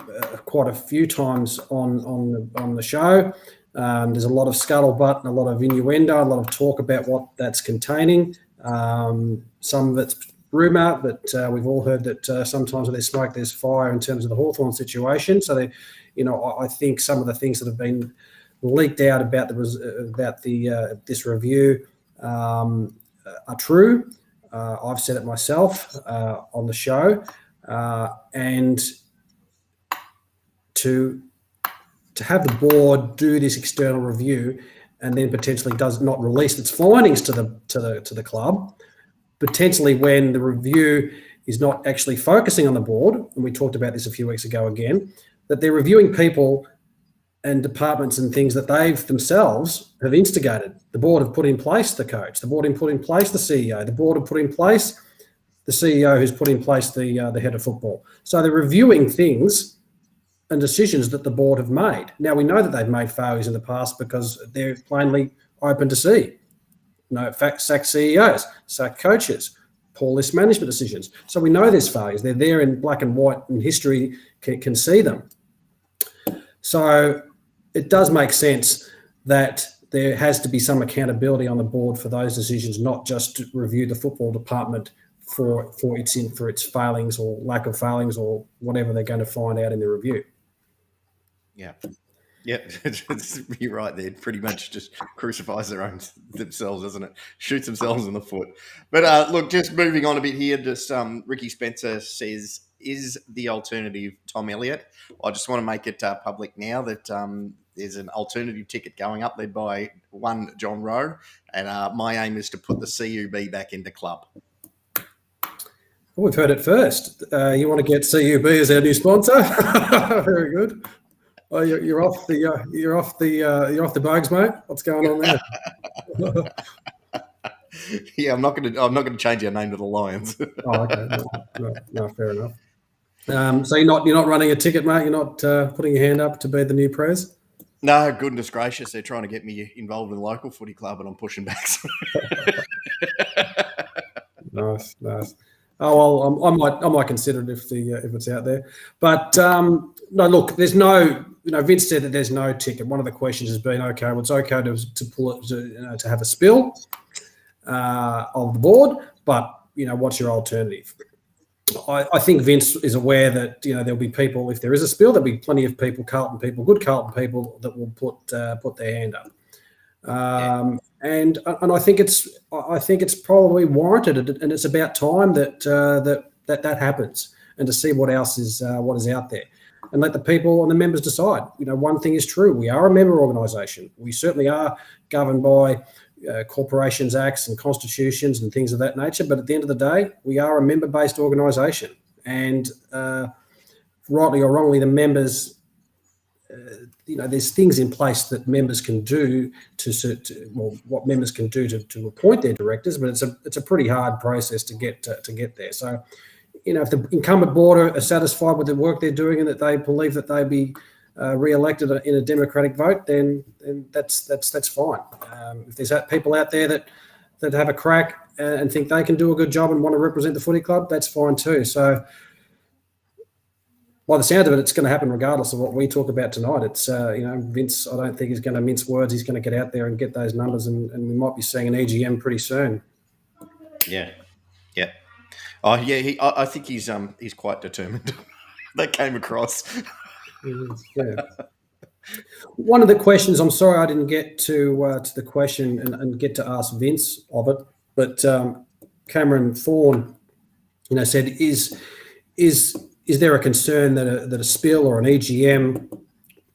quite a few times on the show. There's a lot of scuttlebutt and a lot of innuendo, a lot of talk about what that's containing. Some of it's rumour, but we've all heard that sometimes when there's smoke, there's fire in terms of the Hawthorn situation. So, I think some of the things that have been leaked out about this review are true. I've said it myself on the show, and to have the board do this external review and then potentially does not release its findings to the club, potentially when the review is not actually focusing on the board, and we talked about this a few weeks ago again, that they're reviewing people and departments and things that they've themselves have instigated. The board have put in place the coach, the board have put in place the CEO, the board have put in place the CEO who's put in place the head of football. So they're reviewing things and decisions that the board have made. Now, we know that they've made failures in the past because they're plainly open to see. Sack CEOs, sack coaches, poor list management decisions. So we know there's failures. They're there in black and white, and history can see them. So it does make sense that there has to be some accountability on the board for those decisions, not just to review the football department for its failings or lack of failings or whatever they're going to find out in the review. Yeah. Yeah, you're right there. Pretty much just crucifies themselves, doesn't it? Shoots themselves in the foot. But look, just moving on a bit here, just Ricky Spencer says, is the alternative Tom Elliott? I just want to make it public now that there's an alternative ticket going up led by one John Rowe, and my aim is to put the CUB back into club. Well, we've heard it first. You want to get CUB as our new sponsor? Very good. Oh, you're off the bugs, mate. What's going on there? Yeah, I'm not going to change our name to the Lions. Oh, okay. No, fair enough. So you're not running a ticket, mate. You're not putting your hand up to be the new prez. No, goodness gracious, they're trying to get me involved in the local footy club, and I'm pushing back. Nice. Oh well, I might consider it if it's out there. But no, look, there's no. Vince said that there's no ticket. One of the questions has been, okay, well, it's okay to pull it to have a spill of the board, but what's your alternative? I think Vince is aware that there'll be people, if there is a spill, there'll be plenty of people, Carlton people, good Carlton people, that will put their hand up. And I think it's probably warranted, and it's about time that happens, and to see what else is out there, and let the people and the members decide. One thing is true: we are a member organisation. We certainly are governed by corporations acts and constitutions and things of that nature. But at the end of the day, we are a member-based organisation, and rightly or wrongly, the members. There's things in place that members can do what members can do to appoint their directors, but it's a pretty hard process to get there. So, if the incumbent board are satisfied with the work they're doing and that they believe that they'd be re-elected in a democratic vote, then that's fine. If there's people out there that have a crack and think they can do a good job and want to represent the footy club, that's fine too. So by the sound of it, it's going to happen regardless of what we talk about tonight. It's, Vince, I don't think he's going to mince words. He's going to get out there and get those numbers, and we might be seeing an EGM pretty soon. Yeah. Oh, yeah. I think he's quite determined. That came across. Yeah. One of the questions, I'm sorry I didn't get to the question and get to ask Vince of it, but Cameron Thorne, said, is there a concern that a spill or an EGM,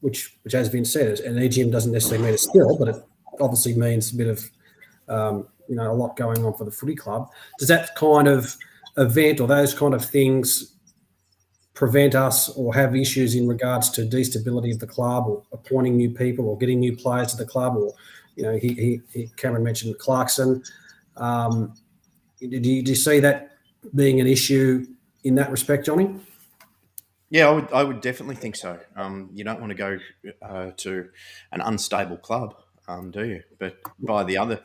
which as Vince said, an EGM doesn't necessarily mean a spill, but it obviously means a bit of a lot going on for the footy club. Does that kind of event or those kind of things prevent us or have issues in regards to destability of the club or appointing new people or getting new players to the club? Or, Cameron mentioned Clarkson. Do you see that being an issue in that respect, Johnny? Yeah, I would definitely think so. You don't want to go to an unstable club, do you? But by the other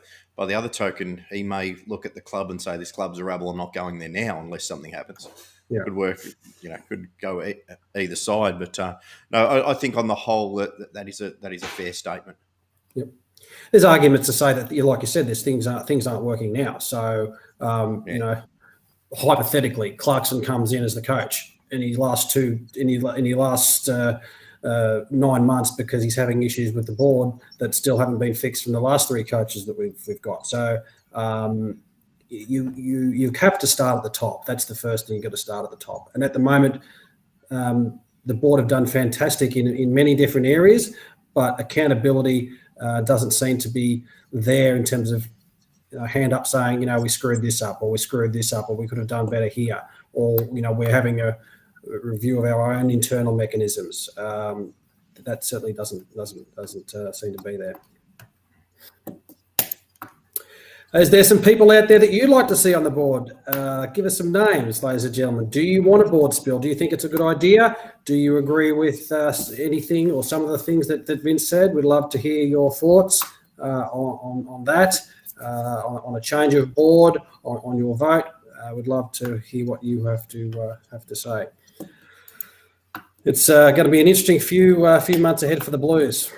token, he may look at the club and say, "This club's a rebel. I'm not going there now unless something happens." Yeah. Could work, could go either side. But no, I think on the whole that is a fair statement. Yep. There's arguments to say that, like you said, things aren't working now. So hypothetically, Clarkson comes in as the coach in his last 9 months because he's having issues with the board that still haven't been fixed from the last 3 coaches that we've got. So you have to start at the top. That's the first thing. You've got to start at the top. And at the moment, the board have done fantastic in many different areas, but accountability doesn't seem to be there in terms of hand up saying, we screwed this up, or we screwed this up, or we could have done better here, or we're having a review of our own internal mechanisms. That certainly doesn't seem to be there. Is there some people out there that you'd like to see on the board? Give us some names, ladies and gentlemen. Do you want a board spill? Do you think it's a good idea? Do you agree with anything or some of the things that Vince said? We'd love to hear your thoughts on that, on a change of board, on your vote. We'd love to hear what you have to say. It's going to be an interesting few months ahead for the Blues.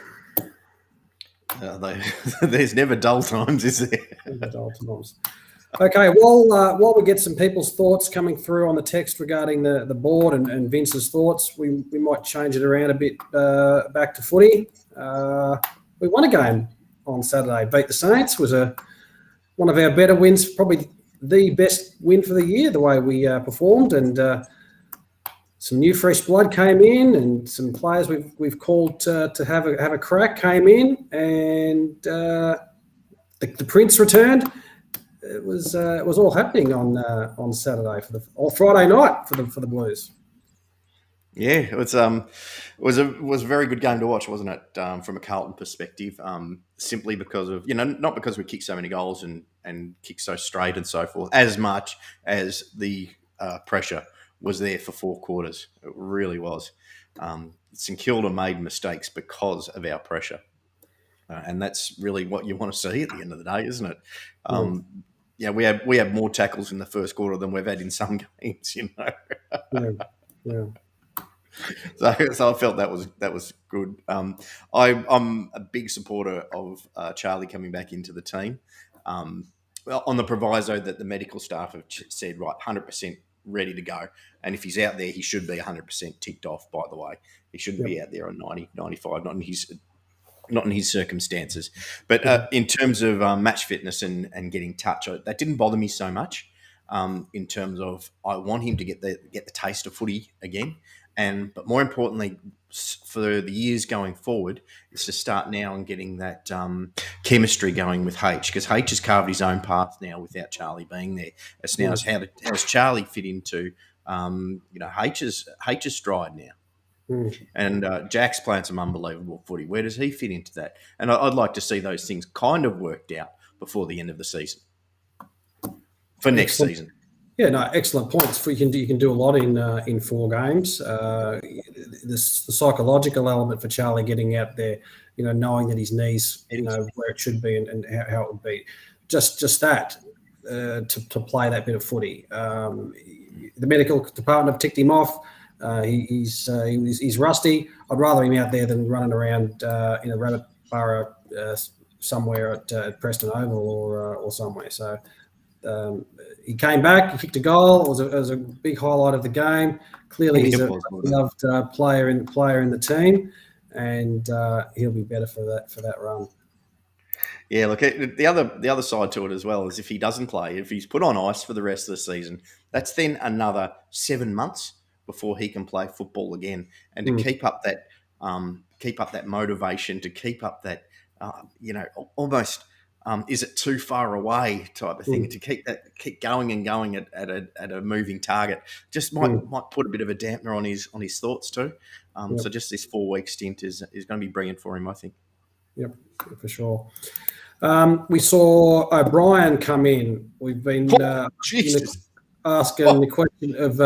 There's never dull times, is there? Never dull times. Okay, while we get some people's thoughts coming through on the text regarding the board and Vince's thoughts, we might change it around a bit back to footy. We won a game on Saturday. Beat the Saints. Was one of our better wins, probably the best win for the year, the way we performed, and some new fresh blood came in, and some players we've called to have a crack came in, and the Prince returned. It was all happening on Saturday or Friday night for the Blues. Yeah, it was a very good game to watch, wasn't it? From a Carlton perspective, simply because of not because we kicked so many goals and kicked so straight and so forth, as much as the pressure was there for 4 quarters. It really was. St Kilda made mistakes because of our pressure, and that's really what you want to see at the end of the day, isn't it? We had more tackles in the first quarter than we've had in some games. Yeah. So I felt that was good. I'm a big supporter of Charlie coming back into the team. Well, on the proviso that the medical staff have said, right, 100% ready to go. And if he's out there, he should be 100% ticked off, by the way. He shouldn't be out there on 90, 95, not in his circumstances. But in terms of match fitness and getting touch, that didn't bother me so much in terms of I want him to get the taste of footy again. But more importantly, for the years going forward, is to start now and getting that chemistry going with H, because H has carved his own path now without Charlie being there. It's now how does Charlie fit into H's stride now. And Jack's playing some unbelievable footy. Where does he fit into that? And I'd like to see those things kind of worked out before the end of the season for next season. Yeah, no, excellent points. You can do a lot in 4 games. The psychological element for Charlie getting out there, knowing that his knees, where it should be and how it would be, just that to play that bit of footy. The medical department have ticked him off. He's rusty. I'd rather him out there than running around in a rabbit burrow somewhere at Preston Oval or somewhere. So. He came back, he kicked a goal. It was a big highlight of the game. Clearly, he's a loved player in the team, and he'll be better for that run. Yeah, look, the other side to it as well is if he doesn't play, if he's put on ice for the rest of the season, that's then another 7 months before he can play football again. And to keep up that motivation, to keep up that almost. Is it too far away type of thing to keep going and going at a moving target? Just might put a bit of a dampener on his thoughts too. So just this 4-week stint is going to be brilliant for him, I think. Yep, for sure. We saw O'Brien come in. We've been asking the question of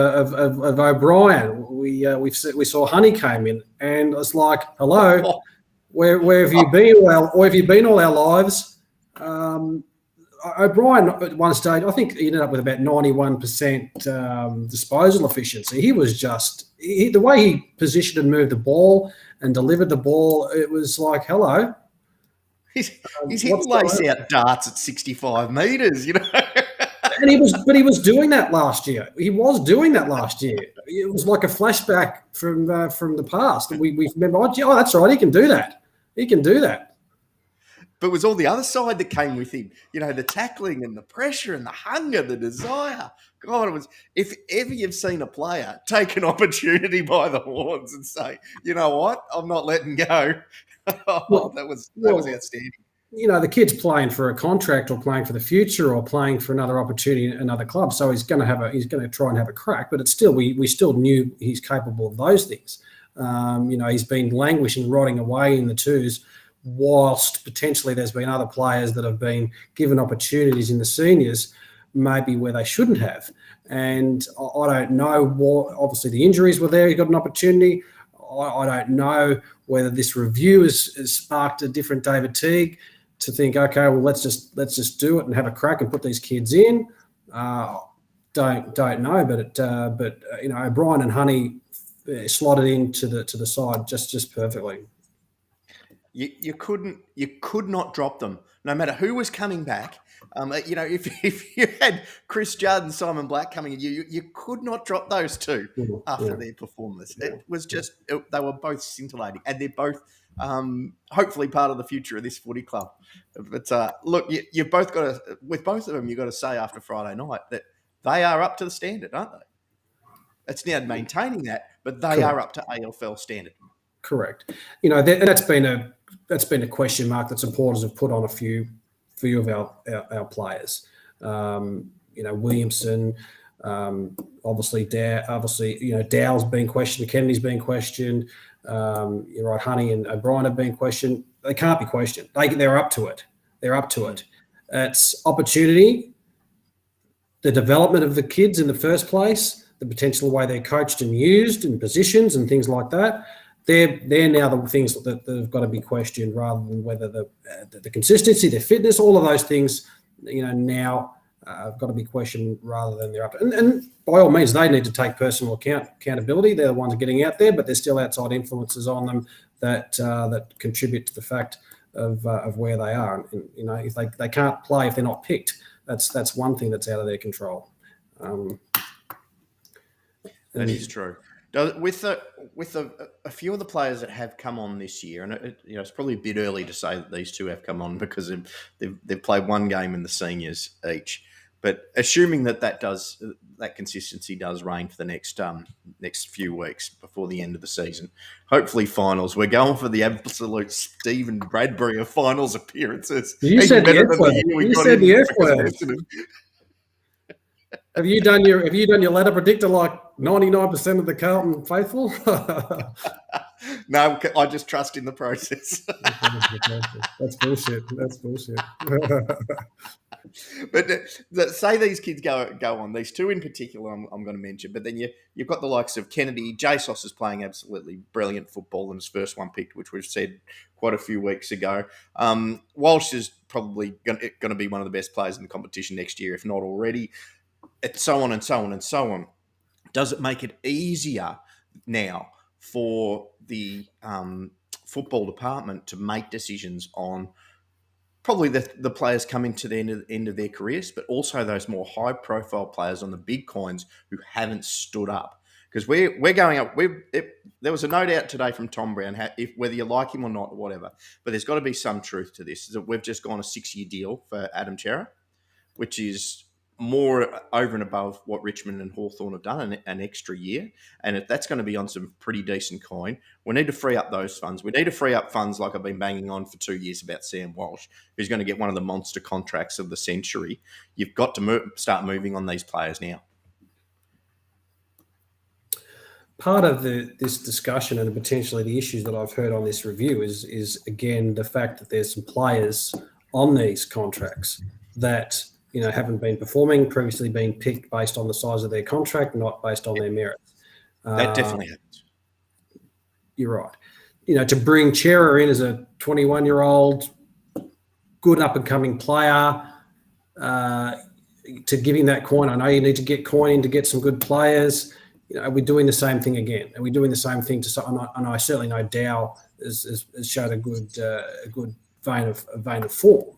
O'Brien. We saw Honey came in, and it's like, hello, where have you been? Or have you been all our lives? O'Brien at one stage, I think he ended up with about 91% disposal efficiency. He was the way he positioned and moved the ball and delivered the ball. It was like, hello. He's hitting lace out darts at 65 metres, And he was doing that last year. It was like a flashback from the past. We remember, oh, that's right. He can do that. But it was all the other side that came with him, the tackling and the pressure and the hunger, the desire. God, it was, if ever you've seen a player take an opportunity by the horns and say, you know what, I'm not letting go. That was outstanding. The kid's playing for a contract or playing for the future or playing for another opportunity in another club. So he's going to try and have a crack, but it's still, we still knew he's capable of those things. He's been languishing, rotting away in the twos, whilst potentially there's been other players that have been given opportunities in the seniors, maybe where they shouldn't have. And I don't know what, obviously the injuries were there, he got an opportunity. I don't know whether this review has sparked a different David Teague to think, okay, well, let's just do it and have a crack and put these kids in. Don't know, but O'Brien and Honey slotted into the side just perfectly. You could not drop them, no matter who was coming back. If you had Chris Judd and Simon Black coming in, you could not drop those two after their performance. It was just they were both scintillating, and they're both hopefully part of the future of this footy club. But look, you've both got to, with both of them, you've got to say after Friday night that they are up to the standard, aren't they? It's now maintaining that, but they are up to AFL standard. Correct. That's been a question mark that supporters have put on a few of our players. Williamson, obviously Dow's been questioned, Kennedy's been questioned. You're right, Honey and O'Brien have been questioned. They can't be questioned. They're up to it. It's opportunity, the development of the kids in the first place, the potential way they're coached and used in positions and things like that. They're now the things that have got to be questioned, rather than whether the consistency, their fitness, all of those things, now have got to be questioned rather than they're up. And by all means, they need to take personal accountability. They're the ones getting out there, but there's still outside influences on them that contribute to the fact of where they are. And, if they can't play if they're not picked, that's one thing that's out of their control. That is true. With a few of the players that have come on this year, and it's probably a bit early to say that these two have come on because they've played one game in the seniors each. But assuming that consistency does reign for the next few weeks before the end of the season, hopefully finals. We're going for the absolute Stephen Bradbury of finals appearances. You said the F word. You said the F word. Have you done your ladder predictor like 99% of the Carlton faithful? No, I just trust in the process. That's bullshit. That's bullshit. But say these kids go on, these two in particular I'm going to mention, but then you've got the likes of Kennedy. Jesus is playing absolutely brilliant football in his first one picked, which we've said quite a few weeks ago. Walsh is probably going to be one of the best players in the competition next year, if not already. It's so on and so on and so on. Does it make it easier now for the football department to make decisions on probably the players coming to the end of their careers, but also those more high-profile players on the big coins who haven't stood up? Because we're going up. There was a note out today from Tom Brown, whether you like him or not, whatever. But there's got to be some truth to this. That we've just gone a 6-year deal for Adam Chera, which is more over and above what Richmond and Hawthorn have done, an extra year. And if that's going to be on some pretty decent coin, we need to free up those funds. We need to free up funds like I've been banging on for 2 years about Sam Walsh, who's going to get one of the monster contracts of the century. You've got to start moving on these players now. Part of this discussion and potentially the issues that I've heard on this review is again, the fact that there's some players on these contracts that haven't been performing, previously been picked based on the size of their contract, not based on their merits. That definitely happens. You're right. To bring Chera in as a 21-year-old, good up-and-coming player, to give him that coin. I know you need to get coin in to get some good players. Are we doing the same thing again? Are we doing the same thing and I certainly know Dow has showed a good vein of form.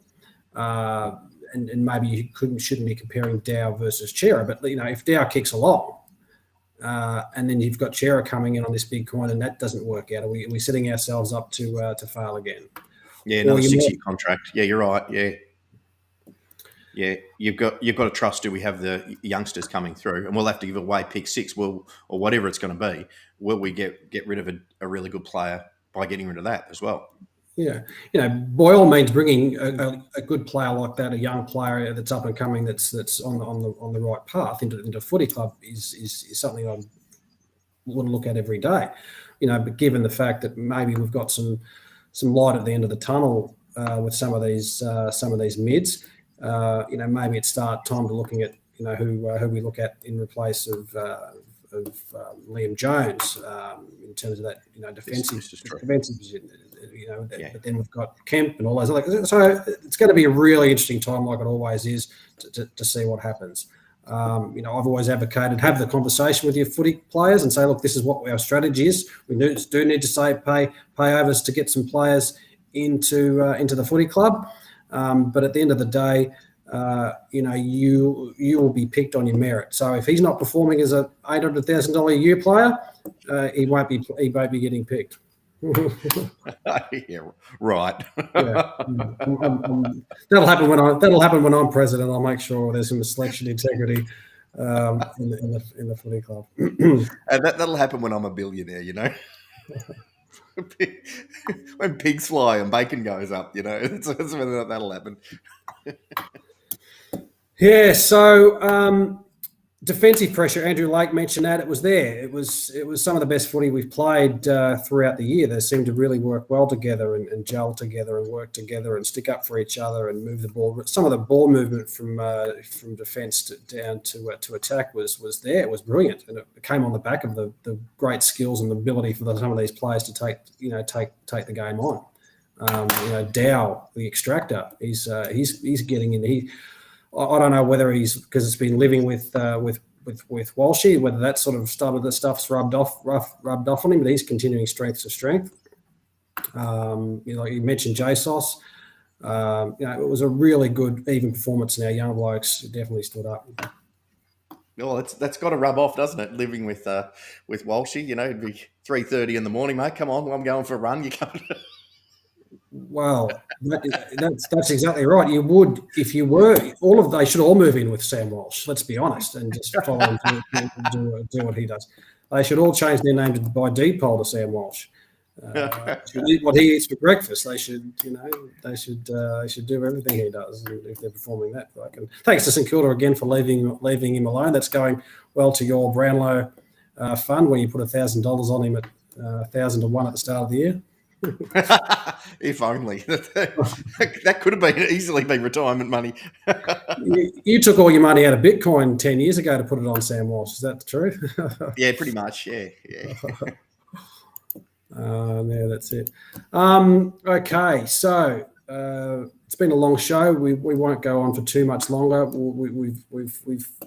And maybe you shouldn't be comparing Dow versus Chera, but if Dow kicks along, and then you've got Chera coming in on this big coin, and that doesn't work out, are we setting ourselves up to fail again? Yeah, another 6-year contract. Yeah, you're right. Yeah, you've got to trust. Do we have the youngsters coming through, and we'll have to give away pick 6, or whatever it's going to be. Will we get rid of a really good player by getting rid of that as well? Yeah, by all means, bringing a good player like that, a young player that's up and coming, that's on the right path into footy club is something I want to look at every day. But given the fact that maybe we've got some light at the end of the tunnel with some of these mids, maybe it's time to looking at who we look at in replace of Liam Jones in terms of that defensive position. But then we've got Kemp and all those. So it's going to be a really interesting time, like it always is, to see what happens. I've always advocated have the conversation with your footy players and say, look, this is what our strategy is. We do need to pay overs to get some players into the footy club, but at the end of the day, you will be picked on your merit. So if he's not performing as a $800,000 a year player, he won't be getting picked. Yeah, right. Yeah. That'll happen when I'm president. I'll make sure there's some selection integrity in the footy club. And that'll happen when I'm a billionaire. When pigs fly and bacon goes up, that's when that'll happen. Yeah. So defensive pressure. Andrew Lake mentioned that it was there. It was some of the best footy we've played throughout the year. They seem to really work well together and gel together and work together and stick up for each other and move the ball. Some of the ball movement from defence down to attack was there. It was brilliant, and it came on the back of the great skills and the ability for some of these players to take the game on. Dow, the extractor, he's getting in. I don't know whether he's because it's been living with Walshy, whether that sort of stuff's rubbed off on him, but he's continuing strength to strength. Like you mentioned, JSOS. It was a really good even performance, and our young blokes definitely stood up. Well, that's got to rub off, doesn't it? Living with Walshy, it'd be 3:30 in the morning, mate. Come on, I'm going for a run. You can't. Well, that's exactly right. You would, if you were, they should all move in with Sam Walsh. Let's be honest, and just follow him do what he does. They should all change their name by default to Sam Walsh. What he eats for breakfast, they should do everything he does if they're performing that. And thanks to St Kilda again for leaving him alone. That's going well to your Brownlow fund, where you put $1,000 on him 1,000 to 1 at the start of the year. If only. That could have easily been retirement money. You took all your money out of Bitcoin 10 years ago to put it on Sam Walsh. Is that the truth? Yeah, pretty much. Yeah. Yeah, that's it. Okay, so it's been a long show. We won't go on for too much longer. We've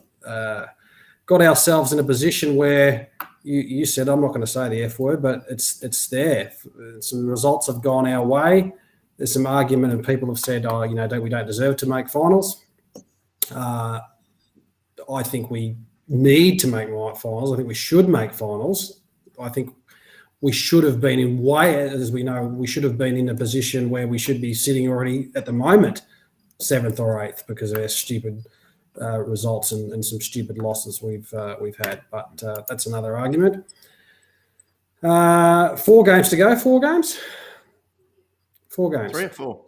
got ourselves in a position where you said, I'm not going to say the F word, but it's there. Some results have gone our way. There's some argument, and people have said, we don't deserve to make finals. I think we need to make finals. I think we should make finals. I think we should have been as we know, we should have been in a position where we should be sitting already at the moment, 7th or 8th, because of our stupid results and some stupid losses we've had. But that's another argument. 4 games to go. 4 games? 4 games. 3 or 4?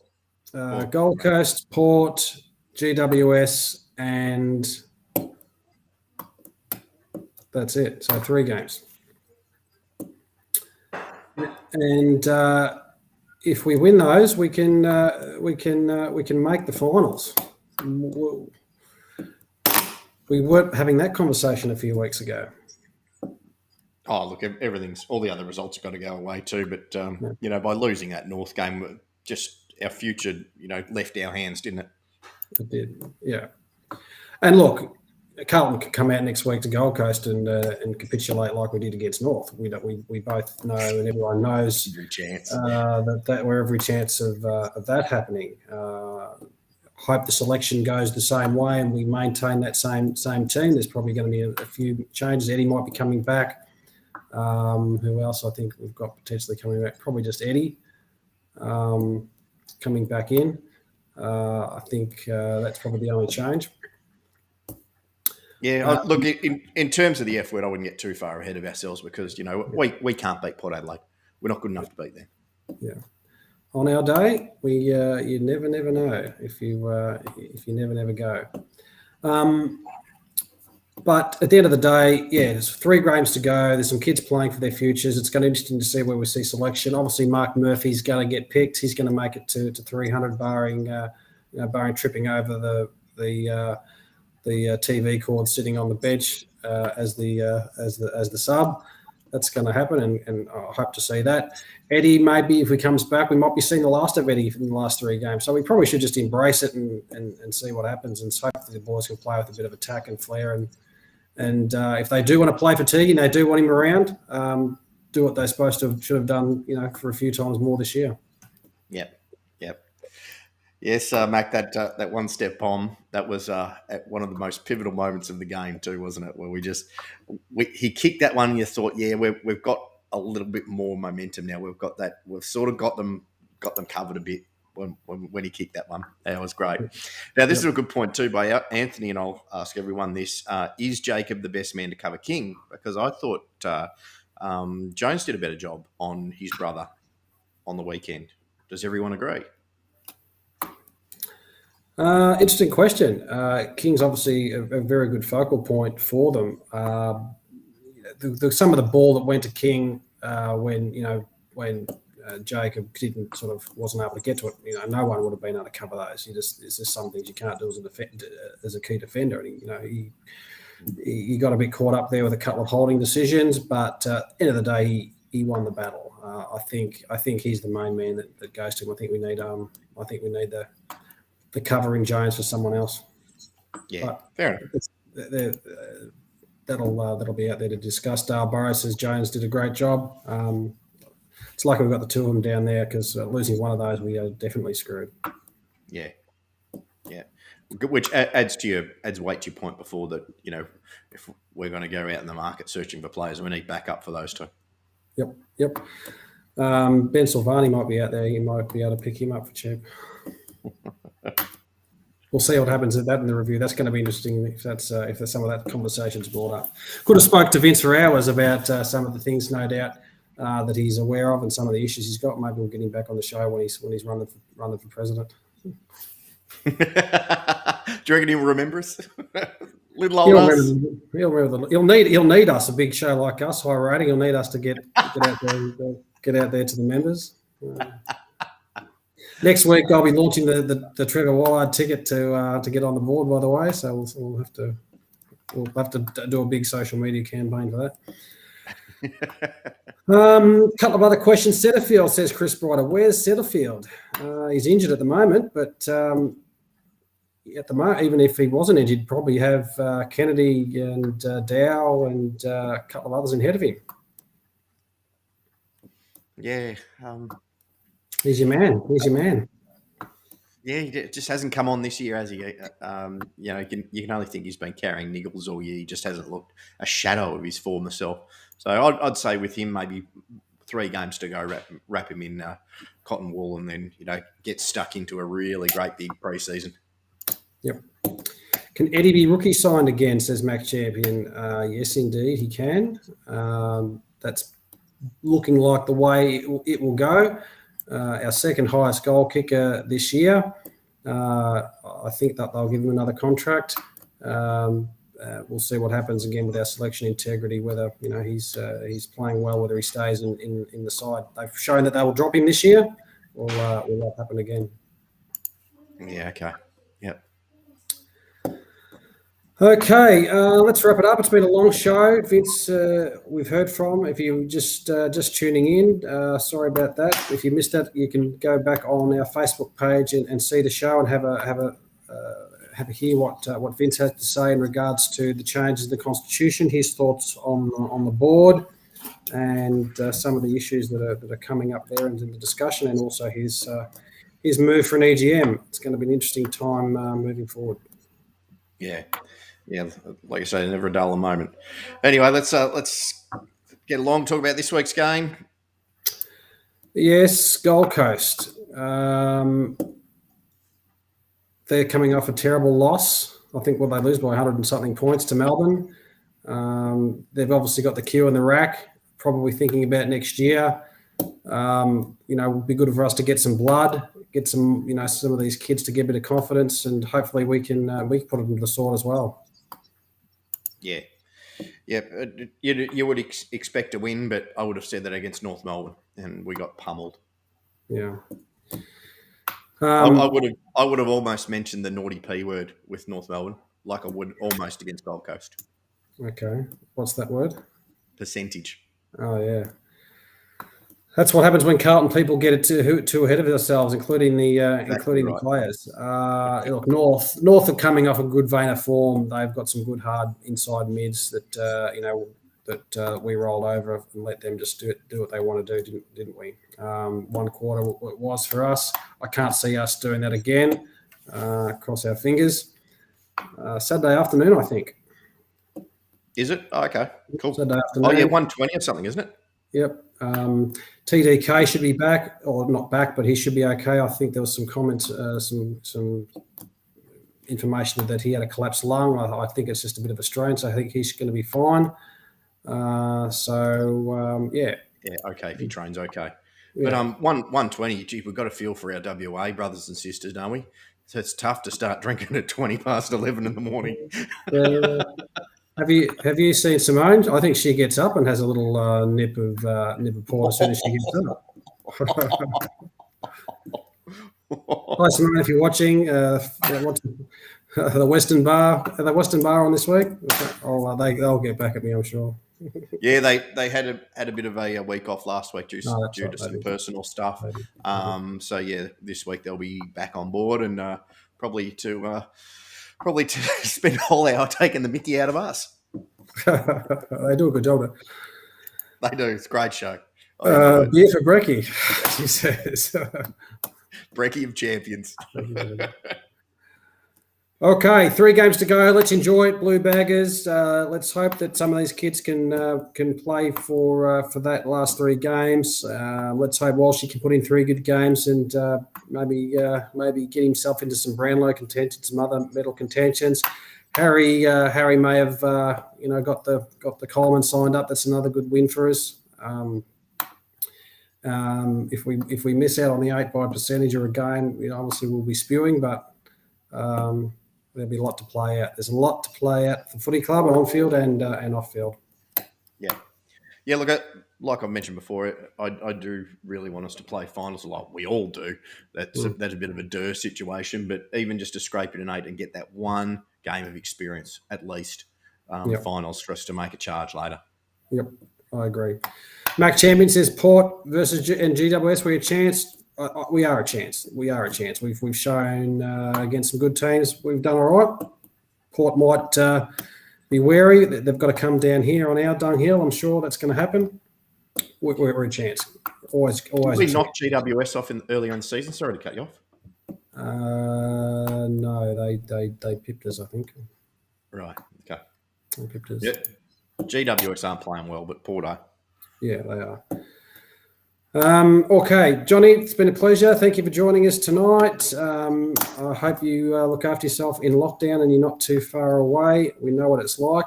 Gold Coast, Port, GWS, and that's it. So 3 games. And if we win those, we can make the finals. We weren't having that conversation a few weeks ago. Oh, look, all the other results have got to go away too. But by losing that North game, just our future, left our hands, didn't it? It did, yeah. And look, Carlton could come out next week to Gold Coast and capitulate like we did against North. We both know, and everyone knows every chance that we're every chance of that happening. Hope the selection goes the same way and we maintain that same team. There's probably going to be a few changes. Eddie might be coming back. Who else I think we've got potentially coming back? Probably just Eddie coming back in. I think that's probably the only change. Yeah, look, in terms of the F word, I wouldn't get too far ahead of ourselves because, we can't beat Port Adelaide. We're not good enough to beat them. Yeah. On our day, you never know if you never go. But at the end of the day, there's 3 games to go. There's some kids playing for their futures. It's going to be interesting to see where we see selection. Obviously, Mark Murphy's going to get picked. He's going to make it to 300, barring tripping over the TV cord sitting on the bench as the sub. That's going to happen, and I hope to see that. Eddie, maybe if he comes back, we might be seeing the last of Eddie in the last 3 games. So we probably should just embrace it and see what happens, and hopefully the boys can play with a bit of attack and flair. And if they do want to play for Teague and they do want him around, do what they're should have done, for a few times more this year. Yep. Yes, Mac, that one-step bomb, that was at one of the most pivotal moments of the game too, wasn't it? Where he kicked that one and you thought, we've got a little bit more momentum now. We've sort of got them covered a bit when he kicked that one. That was great. Now, this is a good point too by Anthony, and I'll ask everyone this. Is Jacob the best man to cover King? Because I thought Jones did a better job on his brother on the weekend. Does everyone agree? Interesting question. King's obviously a very good focal point for them. Some of the ball that went to King when Jacob wasn't able to get to it. No one would have been able to cover those. There's just some things you can't do as a key defender. And he got a bit caught up there with a couple of holding decisions, but at the end of the day, he won the battle. I think he's the main man that goes to him. I think we need the covering Jones for someone else. Yeah, but fair enough. That'll be out there to discuss. Dale Burrow says Jones did a great job. It's like we've got the 2 of them down there because losing one of those, we are definitely screwed. Yeah. Which adds weight to your point before that. If we're going to go out in the market searching for players, we need backup for those 2. Yep. Ben Silvani might be out there. You might be able to pick him up for cheap. We'll see what happens at that in the review. That's going to be interesting if there's some of that conversation's brought up. Could have spoke to Vince for hours about some of the things, no doubt, that he's aware of and some of the issues he's got. Maybe we'll get him back on the show when he's running for president. Do you reckon he'll remember us? Little old us. He'll need us, a big show like us, high rating. He'll need us to get out there to the members. Next week I'll be launching the Trevor Wallard ticket to get on the board, by the way. So we'll have to do a big social media campaign for that. Couple of other questions. Setterfield, says Chris Brighter. Where's Setterfield? He's injured at the moment, but at the moment, even if he wasn't injured, he'd probably have Kennedy and Dow and a couple of others ahead of him. Yeah. He's your man. Yeah, he just hasn't come on this year, has he? You can only think he's been carrying niggles all year. He just hasn't looked a shadow of his former self. So I'd say with him, maybe 3 games to go, wrap him in cotton wool, and then get stuck into a really great big preseason. Yep. Can Eddie be rookie signed again, says Mac Champion? Yes, indeed, he can. That's looking like the way it will go. Our second highest goal kicker this year. I think that they'll give him another contract. We'll see what happens again with our selection integrity, whether he's playing well, whether he stays in the side. They've shown that they will drop him this year. Will that happen again? Yeah, okay. Yep. Okay, let's wrap it up. It's been a long show. Vince, we've heard from. If you just tuning in, sorry about that. If you missed that, you can go back on our Facebook page and see the show and have a hear what Vince has to say in regards to the changes in the Constitution, his thoughts on the board, and some of the issues that are coming up there and in the discussion, and also his move for an EGM. It's going to be an interesting time moving forward. Yeah, like I say, never a duller moment. Anyway, let's get along, talk about this week's game. Yes, Gold Coast. They're coming off a terrible loss. I think they lose by 100 and something points to Melbourne. They've obviously got the queue in the rack, probably thinking about next year. It would be good for us to get some blood, get some of these kids to get a bit of confidence, and hopefully we can put them to the sword as well. Yeah. You would expect a win, but I would have said that against North Melbourne, and we got pummeled. Yeah. I would have almost mentioned the naughty P word with North Melbourne, like I would almost against Gold Coast. Okay. What's that word? Percentage. Oh, yeah. That's what happens when Carlton people get it too ahead of themselves, including the players. Look, North are coming off a good vein of form. They've got some good hard inside mids that we rolled over and let them just do what they want to do, didn't we? One quarter it was for us. I can't see us doing that again. Cross our fingers. Saturday afternoon, I think. Is it? Oh, okay, cool. Saturday afternoon. Oh yeah, 1:20 or something, isn't it? Yep. TDK should be back, or not back, but he should be okay. I think there was some comments, some information that he had a collapsed lung. I think it's just a bit of a strain, so I think he's going to be fine. Yeah. Yeah, okay, if he trains okay. Yeah. But 1:20, gee, we've got a feel for our WA brothers and sisters, don't we? So it's tough to start drinking at 11:20 in the morning. Have you seen Simone? I think she gets up and has a little nip of port as soon as she gets up. Hi Simone, if you're watching, the Western Bar. Are the Western Bar on this week? They'll get back at me, I'm sure. Yeah, they had a bit of a week off last week due to some personal stuff. So yeah, this week they'll be back on board and probably to spend a whole hour taking the mickey out of us. They do a good job. They do. It's a great show. Beer for Brecky, she says. Brecky of champions. Okay, 3 games to go. Let's enjoy it, Blue Baggers. Let's hope that some of these kids can play for that last 3 games. Let's hope Walshy can put in 3 good games and maybe get himself into some Brownlow contention, some other medal contentions. Harry may have got the Coleman signed up. That's another good win for us. If we miss out on the 8 by percentage or a game, obviously we'll be spewing, but. there'll be a lot to play out. There's a lot to play out for Footy Club on field and off field. Yeah. Look, like I mentioned before, I do really want us to play finals a lot. We all do. That's a bit of a situation, but even just to scrape it in 8 and get that one game of experience at least, finals for us to make a charge later. Yep, I agree. Mac Champion says Port versus GWS. We're a chance. We are a chance. We are a chance. We've shown against some good teams we've done all right. Port might be wary. They've got to come down here on our dung hill. I'm sure that's going to happen. We're a chance. Always. Did we knock GWS off earlier in the season? Sorry to cut you off. No, they pipped us, I think. Right. Okay. They pipped us. Yep. GWS aren't playing well, but Port are. Yeah, they are. Okay, Johnny, it's been a pleasure. Thank you for joining us tonight. I hope you look after yourself in lockdown and you're not too far away. We know what it's like.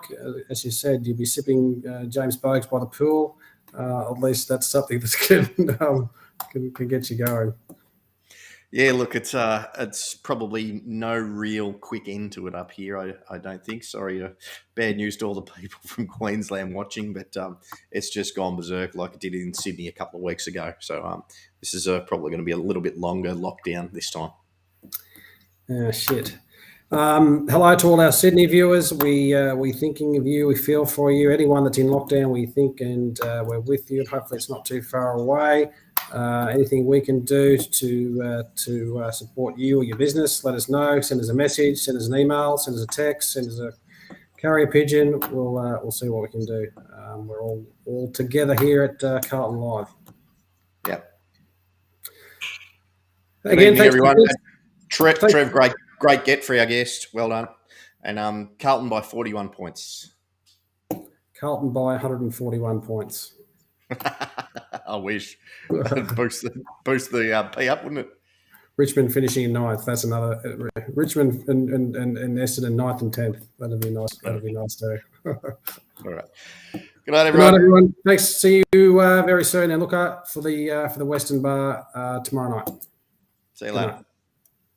As you said, you'll be sipping James Bogues by the pool. At least that's something that can get you going. Yeah, look, it's probably no real quick end to it up here. I don't think. Sorry, bad news to all the people from Queensland watching, but it's just gone berserk like it did in Sydney a couple of weeks ago. So this is probably going to be a little bit longer lockdown this time. Shit. Hello to all our Sydney viewers. We thinking of you. We feel for you. Anyone that's in lockdown, we think and we're with you. Hopefully, it's not too far away. Anything we can do to support you or your business, let us know. Send us a message, send us an email, send us a text, send us a carrier pigeon. We'll see what we can do. We're all together here at Carlton Live. Yeah. Again, thanks everyone. Trev, great get for our guest. Well done. And Carlton by 41 points. Carlton by 141 points. I wish. boost the P up, wouldn't it? Richmond finishing in 9th. That's another. Richmond and Essendon 9th and 10th. That'd be nice. That'd be nice too. All right. Good night, everyone. Good night, everyone. Thanks. See you very soon. And look out for the Western Bar tomorrow night. See you later.